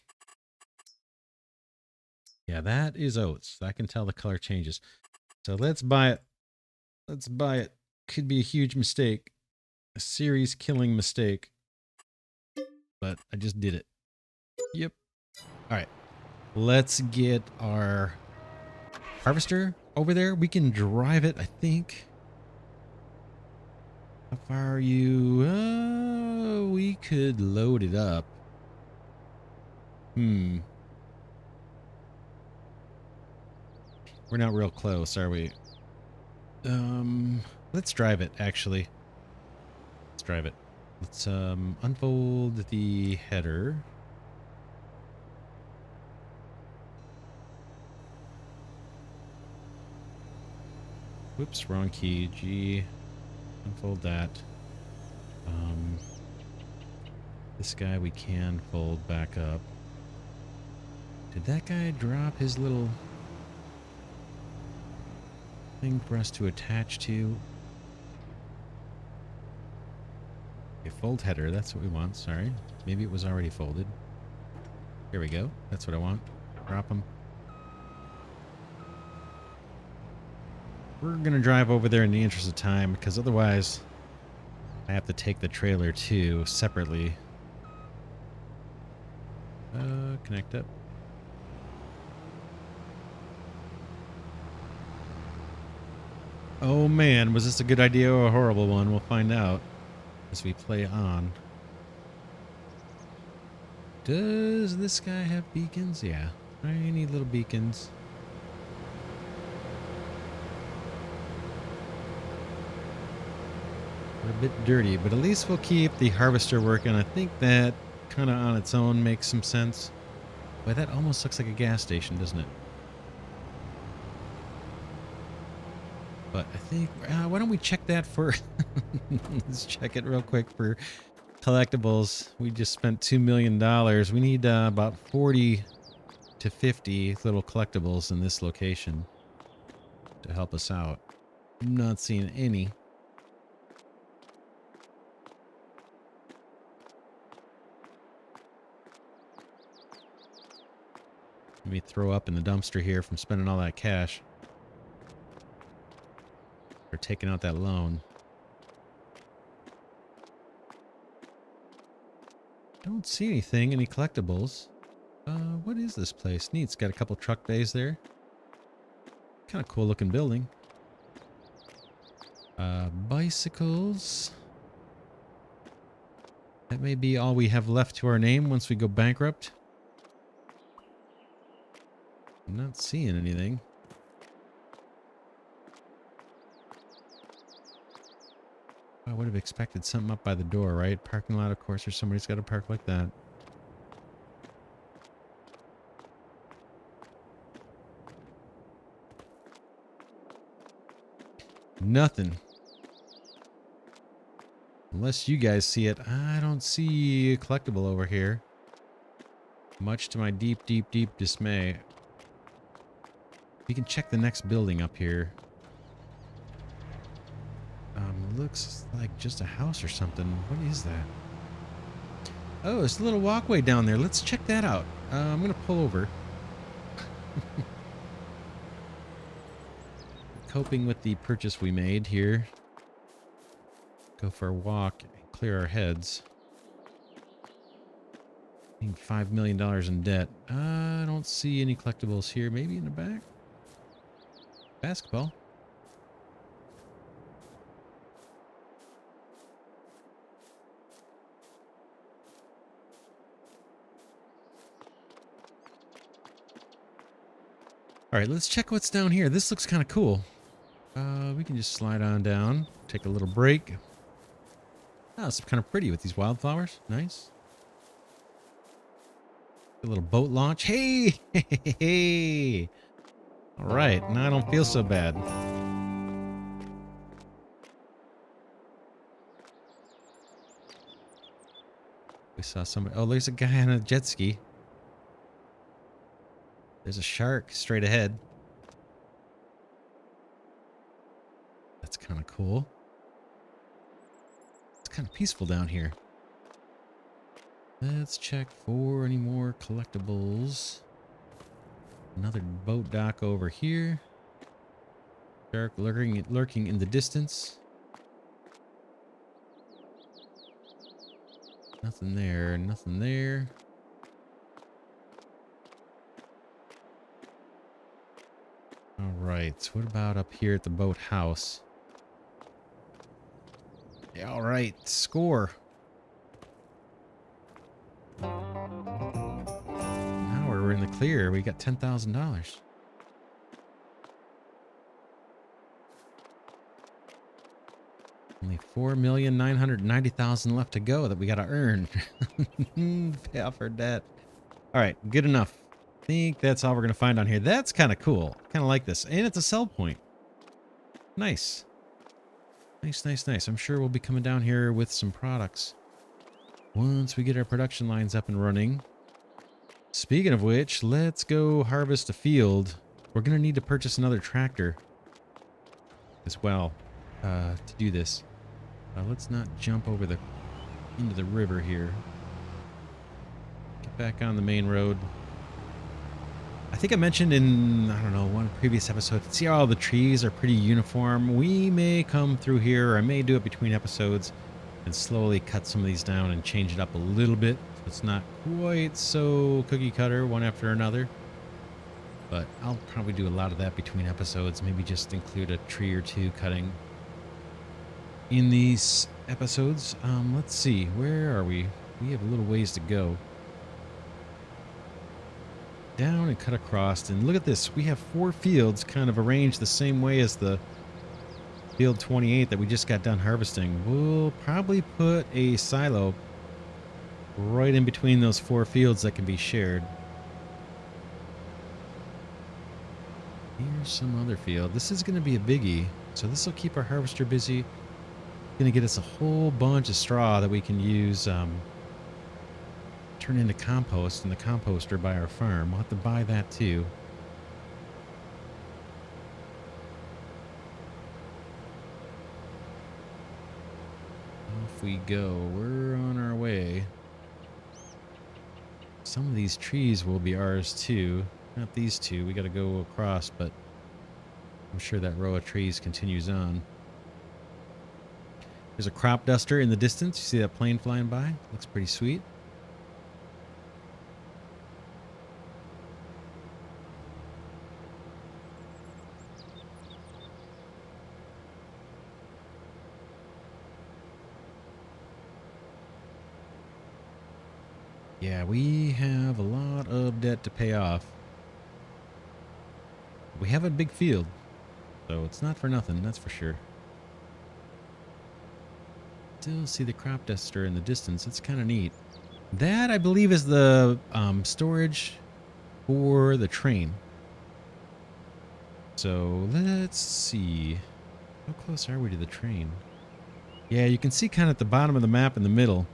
Yeah, that is oats. I can tell the color changes. So let's buy it. Let's buy it. Could be a huge mistake. A series killing mistake. But I just did it. Yep. All right. Let's get our harvester over there. We can drive it, I think. How far are you? We could load it up. We're not real close, are we? Let's drive it, actually. Let's drive it. Let's unfold the header. Whoops, wrong key. G. Unfold that. This guy we can fold back up. Did that guy drop his little thing for us to attach to? Okay, fold header. That's what we want. Sorry. Maybe it was already folded. Here we go. That's what I want. Drop them. We're going to drive over there in the interest of time because otherwise I have to take the trailer too separately. Connect up. Oh man, was this a good idea or a horrible one? We'll find out as we play on. Does this guy have beacons? Yeah, tiny little beacons. We're a bit dirty, but at least we'll keep the harvester working. I think that kind of on its own makes some sense. Boy, that almost looks like a gas station, doesn't it? But I think, why don't we check that for... Let's check it real quick for collectibles. We just spent $2 million. We need about 40 to 50 little collectibles in this location to help us out. I'm not seeing any. Let me throw up in the dumpster here from spending all that cash. Or taking out that loan. Don't see anything, any collectibles. What is this place? Neat, it's got a couple truck bays there. Kind of cool looking building. Bicycles. That may be all we have left to our name once we go bankrupt. I'm not seeing anything. I would have expected something up by the door, right? Parking lot, of course, or somebody's got to park like that. Nothing. Unless you guys see it. I don't see a collectible over here. Much to my deep, deep, deep dismay. We can check the next building up here. Looks like just a house or something. What is that? Oh, it's a little walkway down there. Let's check that out. I'm going to pull over. Coping with the purchase we made here. Go for a walk and clear our heads. Being $5 million in debt. I don't see any collectibles here. Maybe in the back? Basketball. All right, let's check what's down here. This looks kind of cool. We can just slide on down, take a little break. Oh, it's kind of pretty with these wildflowers. Nice. A little boat launch. Hey! Hey! All right, now I don't feel so bad. We saw somebody. Oh, there's a guy on a jet ski. There's a shark straight ahead. That's kind of cool. It's kind of peaceful down here. Let's check for any more collectibles. Another boat dock over here. Shark lurking in the distance. Nothing there, nothing there. All right, what about up here at the boat house? Yeah, all right, score. Now we're in the clear. We got $10,000. Only 4,990,000 left to go that we got to earn. Pay off our debt. All right, good enough. I think that's all we're going to find on here. That's kind of cool. Kind of like this. And it's a sell point. Nice. Nice, nice, nice. I'm sure we'll be coming down here with some products once we get our production lines up and running. Speaking of which, let's go harvest a field. We're going to need to purchase another tractor as well to do this. Let's not jump over into the river here. Get back on the main road. I think I mentioned in, I don't know, one previous episode, see how all the trees are pretty uniform? We may come through here, or I may do it between episodes and slowly cut some of these down and change it up a little bit. So it's not quite so cookie cutter one after another. But I'll probably do a lot of that between episodes. Maybe just include a tree or two cutting in these episodes. Let's see, where are we? We have a little ways to go. Down and cut across, and look at this. We have 4 fields kind of arranged the same way as the field 28 that we just got done harvesting. We'll probably put a silo right in between those 4 fields that can be shared. Here's some other field. This is going to be a biggie, so this will keep our harvester busy. Going to get us a whole bunch of straw that we can use turn into compost in the composter by our farm. We'll have to buy that too. Off we go. We're on our way. Some of these trees will be ours too. Not these two. We got to go across, but I'm sure that row of trees continues on. There's a crop duster in the distance. You see that plane flying by? Looks pretty sweet. Yeah, we have a lot of debt to pay off. We have a big field, so it's not for nothing, that's for sure. Still see the crop duster in the distance. It's kind of neat. That, I believe, is the storage for the train. So let's see. How close are we to the train? Yeah, you can see kind of at the bottom of the map in the middle.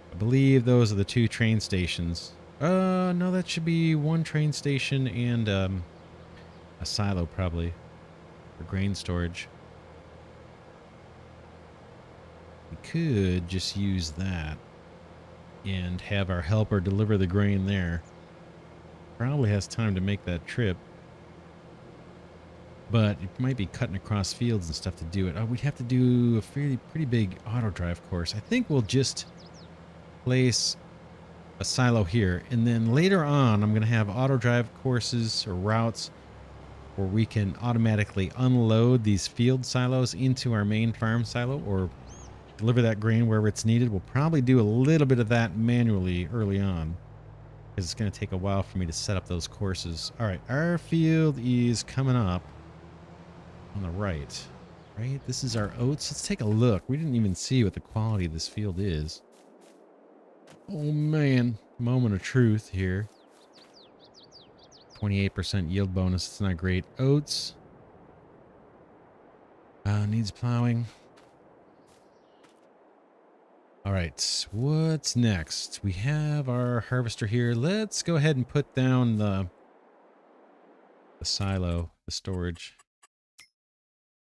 I believe those are the 2 train stations. No, that should be 1 train station and a silo probably for grain storage. We could just use that and have our helper deliver the grain there. Probably has time to make that trip. But it might be cutting across fields and stuff to do it. Oh, we'd have to do a pretty big auto drive course. I think we'll just place a silo here, and then later on I'm going to have auto drive courses or routes where we can automatically unload these field silos into our main farm silo or deliver that grain wherever it's needed. We'll probably do a little bit of that manually early on because it's going to take a while for me to set up those courses. All right, our field is coming up on the right. This is our oats. Let's take a look. We didn't even see what the quality of this field is. Oh man, moment of truth here. 28% yield bonus. It's not great. Oats. Needs plowing. All right, what's next? We have our harvester here. Let's go ahead and put down the silo, the storage.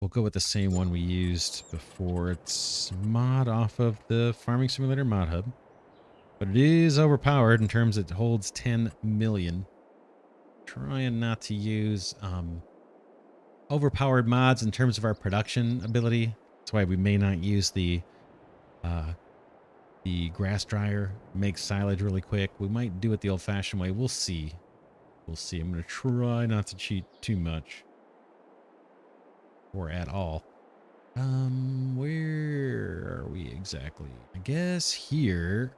We'll go with the same one we used before. It's mod off of the Farming Simulator mod hub. But it is overpowered in terms it holds 10 million. Trying not to use overpowered mods in terms of our production ability. That's why we may not use the grass dryer. Makes silage really quick. We might do it the old-fashioned way. We'll see. We'll see. I'm going to try not to cheat too much. Or at all. Where are we exactly? I guess here.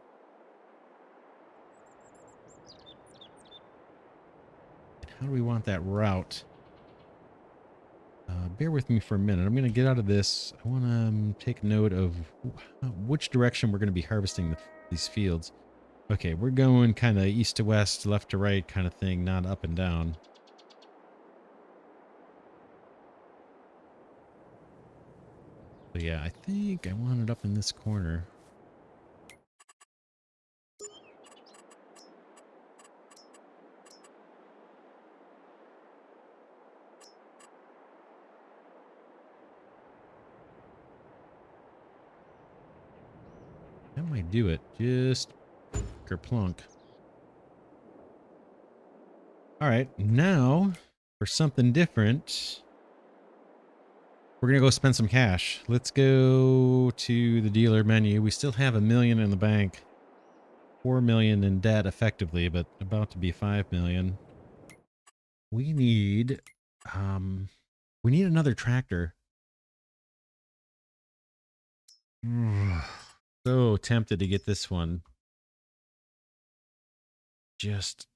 How do we want that route? Bear with me for a minute. I'm going to get out of this. I want to take note of which direction we're going to be harvesting these fields. Okay, we're going kind of east to west, left to right kind of thing, not up and down. But yeah, I think I want it up in this corner. That might do it. Just kerplunk. All right, now for something different, we're going to go spend some cash. Let's go to the dealer menu. We still have $1 million in the bank. 4 million in debt effectively, but about to be 5 million. We need another tractor. So tempted to get this one. Just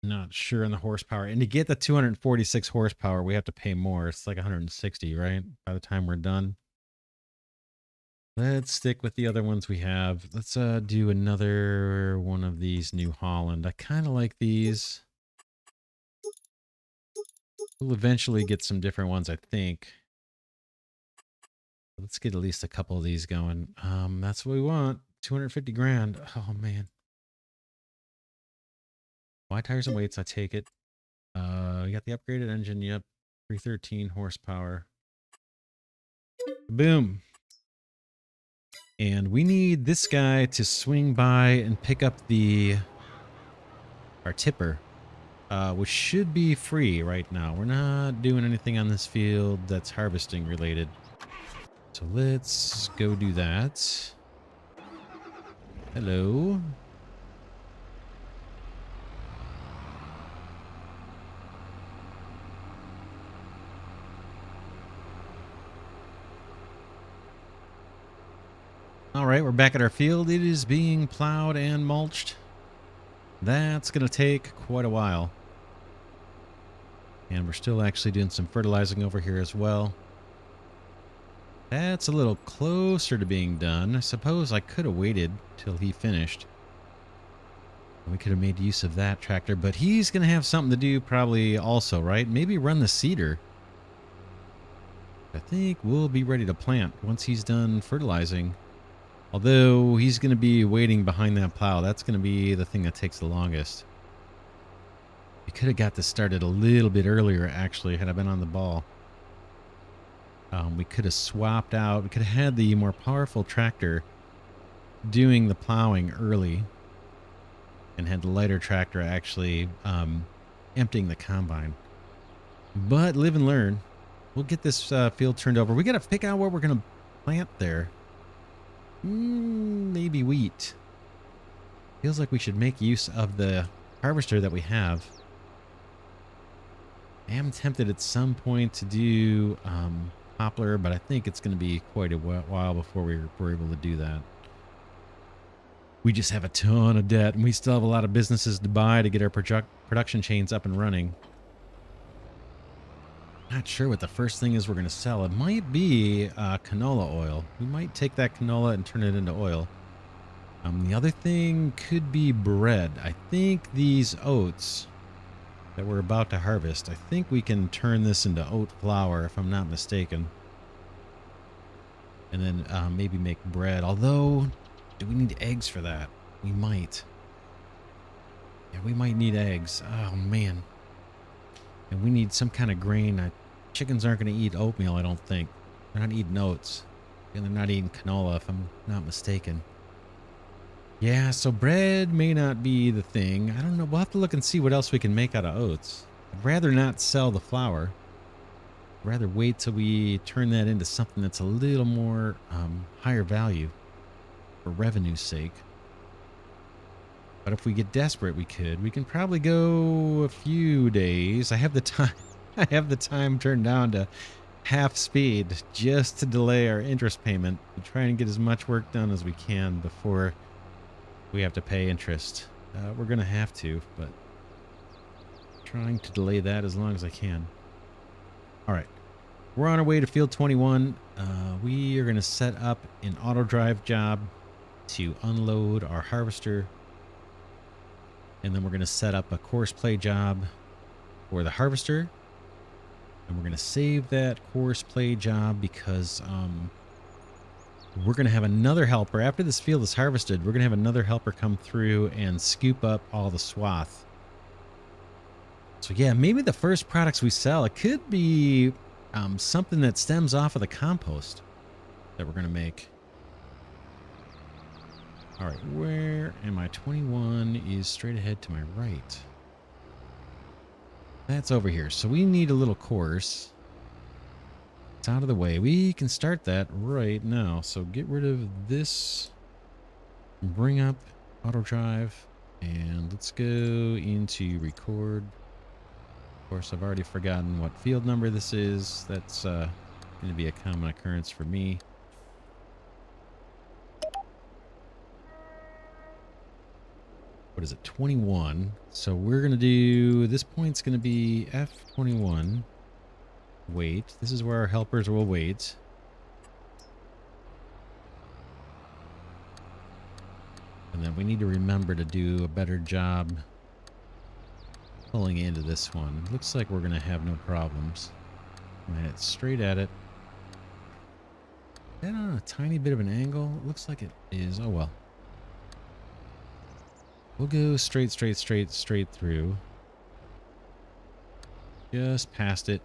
not sure on the horsepower. And to get the 246 horsepower, we have to pay more. It's like 160, right? By the time we're done. Let's stick with the other ones we have. Let's do another one of these New Holland. I kind of like these. We'll eventually get some different ones, I think. Let's get at least a couple of these going. That's what we want. 250 grand. Oh, man. Why tires and weights? I take it. We got the upgraded engine. Yep. 313 horsepower. Boom. And we need this guy to swing by and pick up our tipper, which should be free right now. We're not doing anything on this field that's harvesting related. So let's go do that. Hello. All right, we're back at our field. It is being plowed and mulched. That's going to take quite a while. And we're still actually doing some fertilizing over here as well. That's a little closer to being done. I suppose I could have waited till he finished. We could have made use of that tractor, but he's going to have something to do probably also, right? Maybe run the seeder. I think we'll be ready to plant once he's done fertilizing. Although he's going to be waiting behind that plow. That's going to be the thing that takes the longest. We could have got this started a little bit earlier, actually, had I been on the ball. We could have swapped out. We could have had the more powerful tractor doing the plowing early and had the lighter tractor actually emptying the combine. But live and learn. We'll get this field turned over. We got to pick out what we're going to plant there. Maybe wheat. Feels like we should make use of the harvester that we have. I am tempted at some point to do poplar, but I think it's going to be quite a while before we're able to do that. We just have a ton of debt, and we still have a lot of businesses to buy to get our production chains up and running. Not sure what the first thing is we're going to sell. It might be canola oil. We might take that canola and turn it into oil. The other thing could be bread. I think these oats that we're about to harvest, I think we can turn this into oat flour, if I'm not mistaken. And then maybe make bread. Although, do we need eggs for that? We might. Yeah, we might need eggs. Oh, man. And we need some kind of grain. Chickens aren't going to eat oatmeal, I don't think. They're not eating oats. And they're not eating canola, if I'm not mistaken. Yeah, so bread may not be the thing. I don't know. We'll have to look and see what else we can make out of oats. I'd rather not sell the flour. I'd rather wait till we turn that into something that's a little more higher value for revenue's sake. But if we get desperate, we could. We can probably go a few days. I have the time. I have the time turned down to half speed just to delay our interest payment and try and get as much work done as we can before we have to pay interest. We're going to have to, but trying to delay that as long as I can. All right. We're on our way to field 21. We are going to set up an auto drive job to unload our harvester. And then we're going to set up a course play job for the harvester. And we're going to save that course play job because we're going to have another helper. After this field is harvested, we're going to have another helper come through and scoop up all the swath. So yeah, maybe the first products we sell, it could be something that stems off of the compost that we're going to make. All right, where am I? 21 is straight ahead to my right. That's over here. So we need a little course. It's out of the way. We can start that right now. So get rid of this. Bring up auto drive. And let's go into record. Of course, I've already forgotten what field number this is. That's going to be a common occurrence for me. What is it? 21. So we're going to do, this point's going to be F21. Wait. This is where our helpers will wait. And then we need to remember to do a better job pulling into this one. Looks like we're going to have no problems. Right, straight at it. Is that on a tiny bit of an angle? It looks like it is. Oh well. We'll go straight through. Just past it.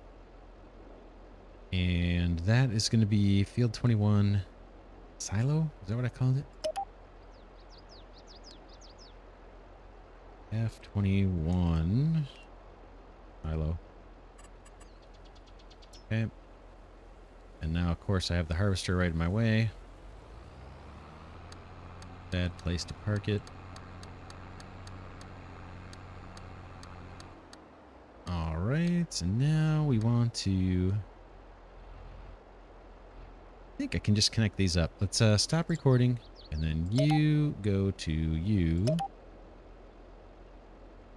And that is going to be field 21 silo. Is that what I called it? F21 silo. Okay. And now, of course, I have the harvester right in my way. Bad place to park it. All right, and now we want to... I think I can just connect these up. Let's stop recording, and then you go to you.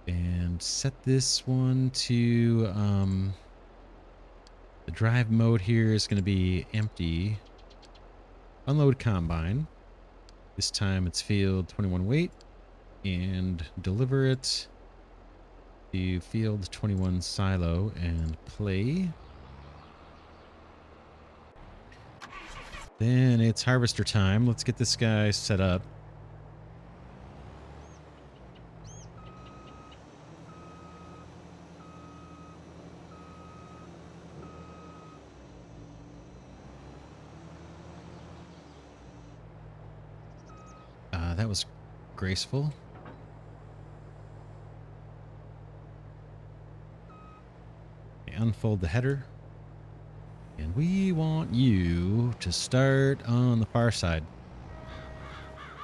And set this one to... the drive mode here is going to be empty. Unload combine. This time it's field 21 weight. And deliver it to field 21 silo and play. Then it's harvester time. Let's get this guy set up. That was graceful. Unfold the header. And we want you to start on the far side.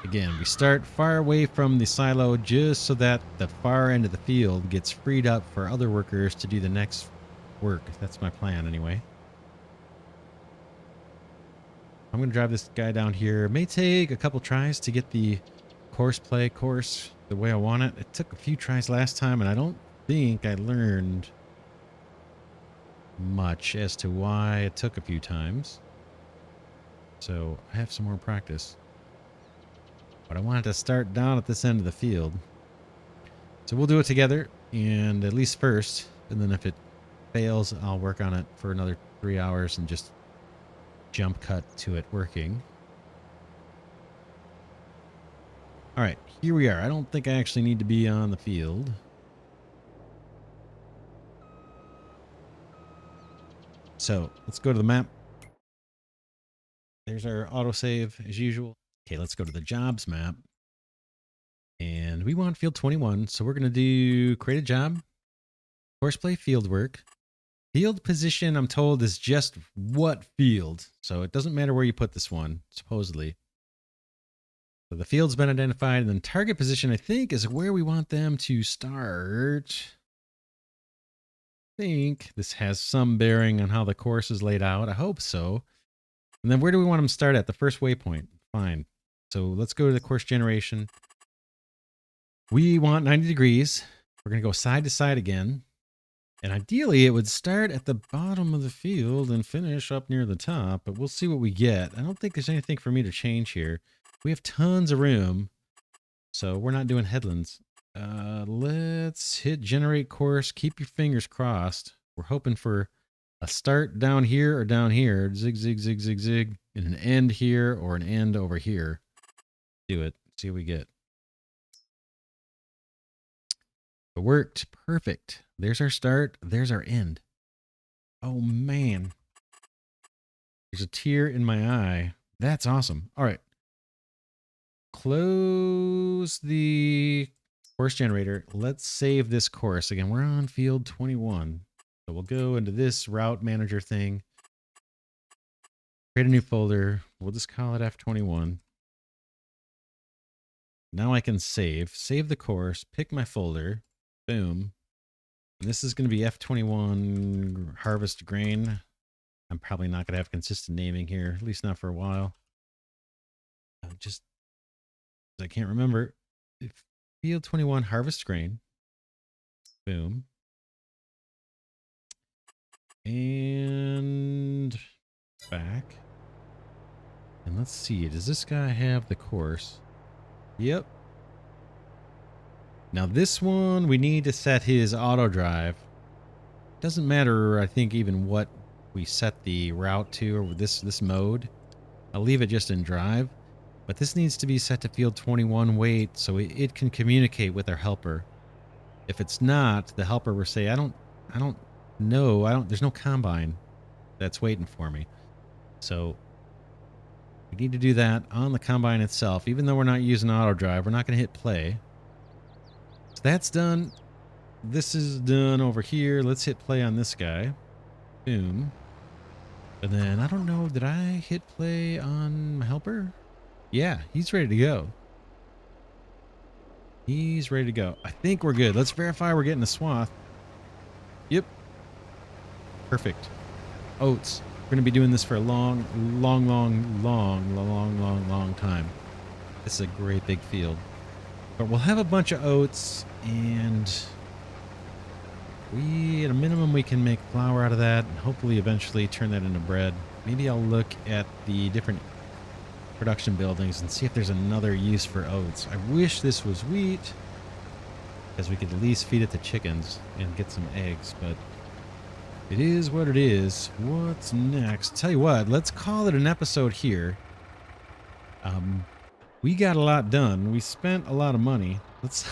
Again, we start far away from the silo just so that the far end of the field gets freed up for other workers to do the next work. That's my plan anyway. I'm going to drive this guy down here. It may take a couple tries to get the course the way I want it. It took a few tries last time, and I don't think I learned much as to why it took a few times. So I have some more practice. But I wanted to start down at this end of the field. So we'll do it together, and at least first, and then if it fails, I'll work on it for another 3 hours and just jump cut to it working. All right, here we are. I don't think I actually need to be on the field. So let's go to the map. There's our autosave as usual. Okay, let's go to the jobs map. And we want field 21. So we're going to do create a job, horseplay field work. Field position, I'm told, is just what field. So it doesn't matter where you put this one, supposedly. So the field's been identified, and then target position, I think, is where we want them to start. I think this has some bearing on how the course is laid out. I hope so. And then where do we want them to start at? The first waypoint. Fine. So let's go to the course generation. We want 90 degrees. We're going to go side to side again. And ideally, it would start at the bottom of the field and finish up near the top, but we'll see what we get. I don't think there's anything for me to change here. We have tons of room, so we're not doing headlands. Let's hit generate course. Keep your fingers crossed. We're hoping for a start down here or down here. Zig, zig, zig, zig, zig. And an end here or an end over here. Do it. See what we get. It worked. Perfect. There's our start. There's our end. Oh, man. There's a tear in my eye. That's awesome. All right. Close the course generator. Let's save this course. Again, we're on field 21. So we'll go into this route manager thing. Create a new folder. We'll just call it F21. Now I can save. Save the course. Pick my folder. Boom. And this is going to be F21 harvest grain. I'm probably not going to have consistent naming here, at least not for a while. Just I can't remember. Field 21 harvest grain. Boom. And back. And let's see. Does this guy have the course? Yep. Now this one, we need to set his auto drive. Doesn't matter, I think, even what we set the route to or this mode. I'll leave it just in drive. But this needs to be set to field 21 wait so it can communicate with our helper. If it's not, the helper will say, I don't know, there's no combine that's waiting for me. So we need to do that on the combine itself. Even though we're not using auto drive, we're not going to hit play. So that's done. This is done over here. Let's hit play on this guy. Boom. And then I don't know, did I hit play on my helper? Yeah, he's ready to go. He's ready to go. I think we're good. Let's verify we're getting a swath. Yep. Perfect. Oats. We're going to be doing this for a long time. This is a great big field. But we'll have a bunch of oats, and at a minimum, we can make flour out of that, and hopefully eventually turn that into bread. Maybe I'll look at the different production buildings and see if there's another use for oats. I wish this was wheat, because we could at least feed it to chickens and get some eggs, but it is what it is. What's next? Tell you what, let's call it an episode here. We got a lot done. We spent a lot of money. Let's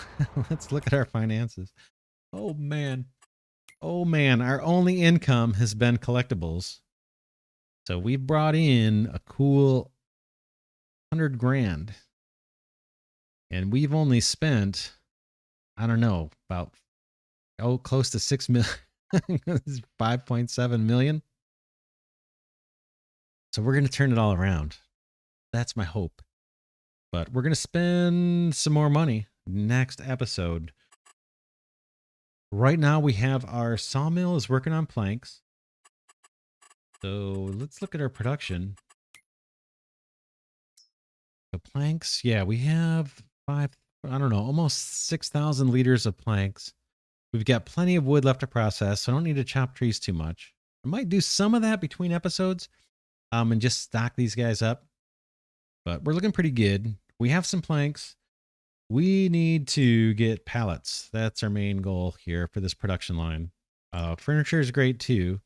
look at our finances. Oh man. Oh man, our only income has been collectibles. So we brought in a cool 100 grand. And we've only spent, I don't know, about close to 6 million. 5.7 million. So we're going to turn it all around. That's my hope. But we're going to spend some more money next episode. Right now we have our sawmill is working on planks. So let's look at our production. So planks, yeah, we have almost 6,000 liters of planks. We've got plenty of wood left to process, so I don't need to chop trees too much. I might do some of that between episodes and just stock these guys up. But we're looking pretty good. We have some planks. We need to get pallets. That's our main goal here for this production line. Furniture is great too.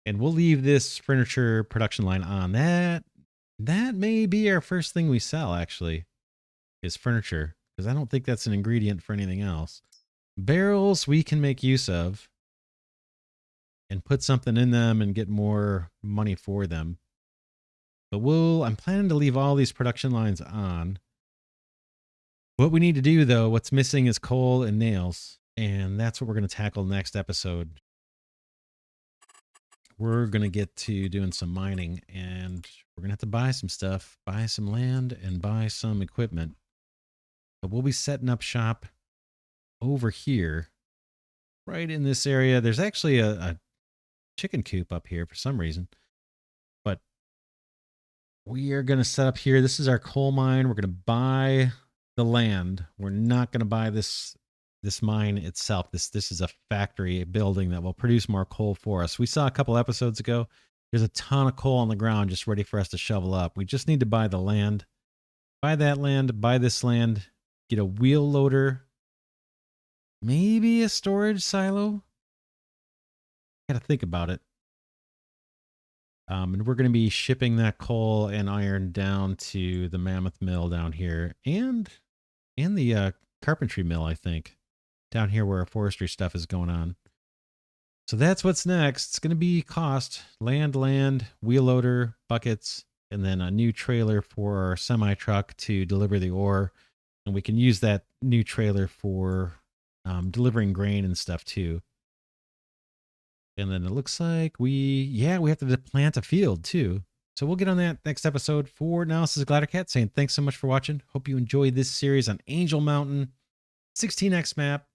And we'll leave this furniture production line on. That may be our first thing we sell, actually, is furniture. Because I don't think that's an ingredient for anything else. Barrels we can make use of. And put something in them and get more money for them. But I'm planning to leave all these production lines on. What we need to do, though, what's missing is coal and nails. And that's what we're going to tackle next episode. We're going to get to doing some mining, and we're going to have to buy some stuff, buy some land, and buy some equipment. But we'll be setting up shop over here, right in this area. There's actually a chicken coop up here for some reason. But we are going to set up here. This is our coal mine. We're going to buy the land. We're not going to buy this mine itself. This is a factory, a building that will produce more coal for us. We saw a couple episodes ago, there's a ton of coal on the ground just ready for us to shovel up. We just need to buy the land, buy that land, buy this land, get a wheel loader, maybe a storage silo. Got to think about it. And we're going to be shipping that coal and iron down to the Mammoth Mill down here, and the carpentry mill, I think, down here where our forestry stuff is going on. So that's what's next. It's going to be cost, land, wheel loader, buckets, and then a new trailer for our semi truck to deliver the ore. And we can use that new trailer for delivering grain and stuff too. And then it looks like we have to plant a field too. So we'll get on that next episode. For now, this is Glidercat saying thanks so much for watching. Hope you enjoyed this series on Angel Mountain, 16x map.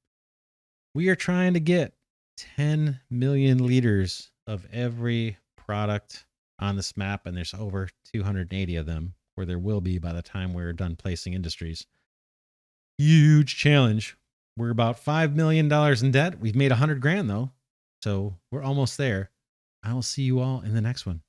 We are trying to get 10 million liters of every product on this map, and there's over 280 of them, or there will be by the time we're done placing industries. Huge challenge. We're about $5 million in debt. We've made 100 grand though. So we're almost there. I will see you all in the next one.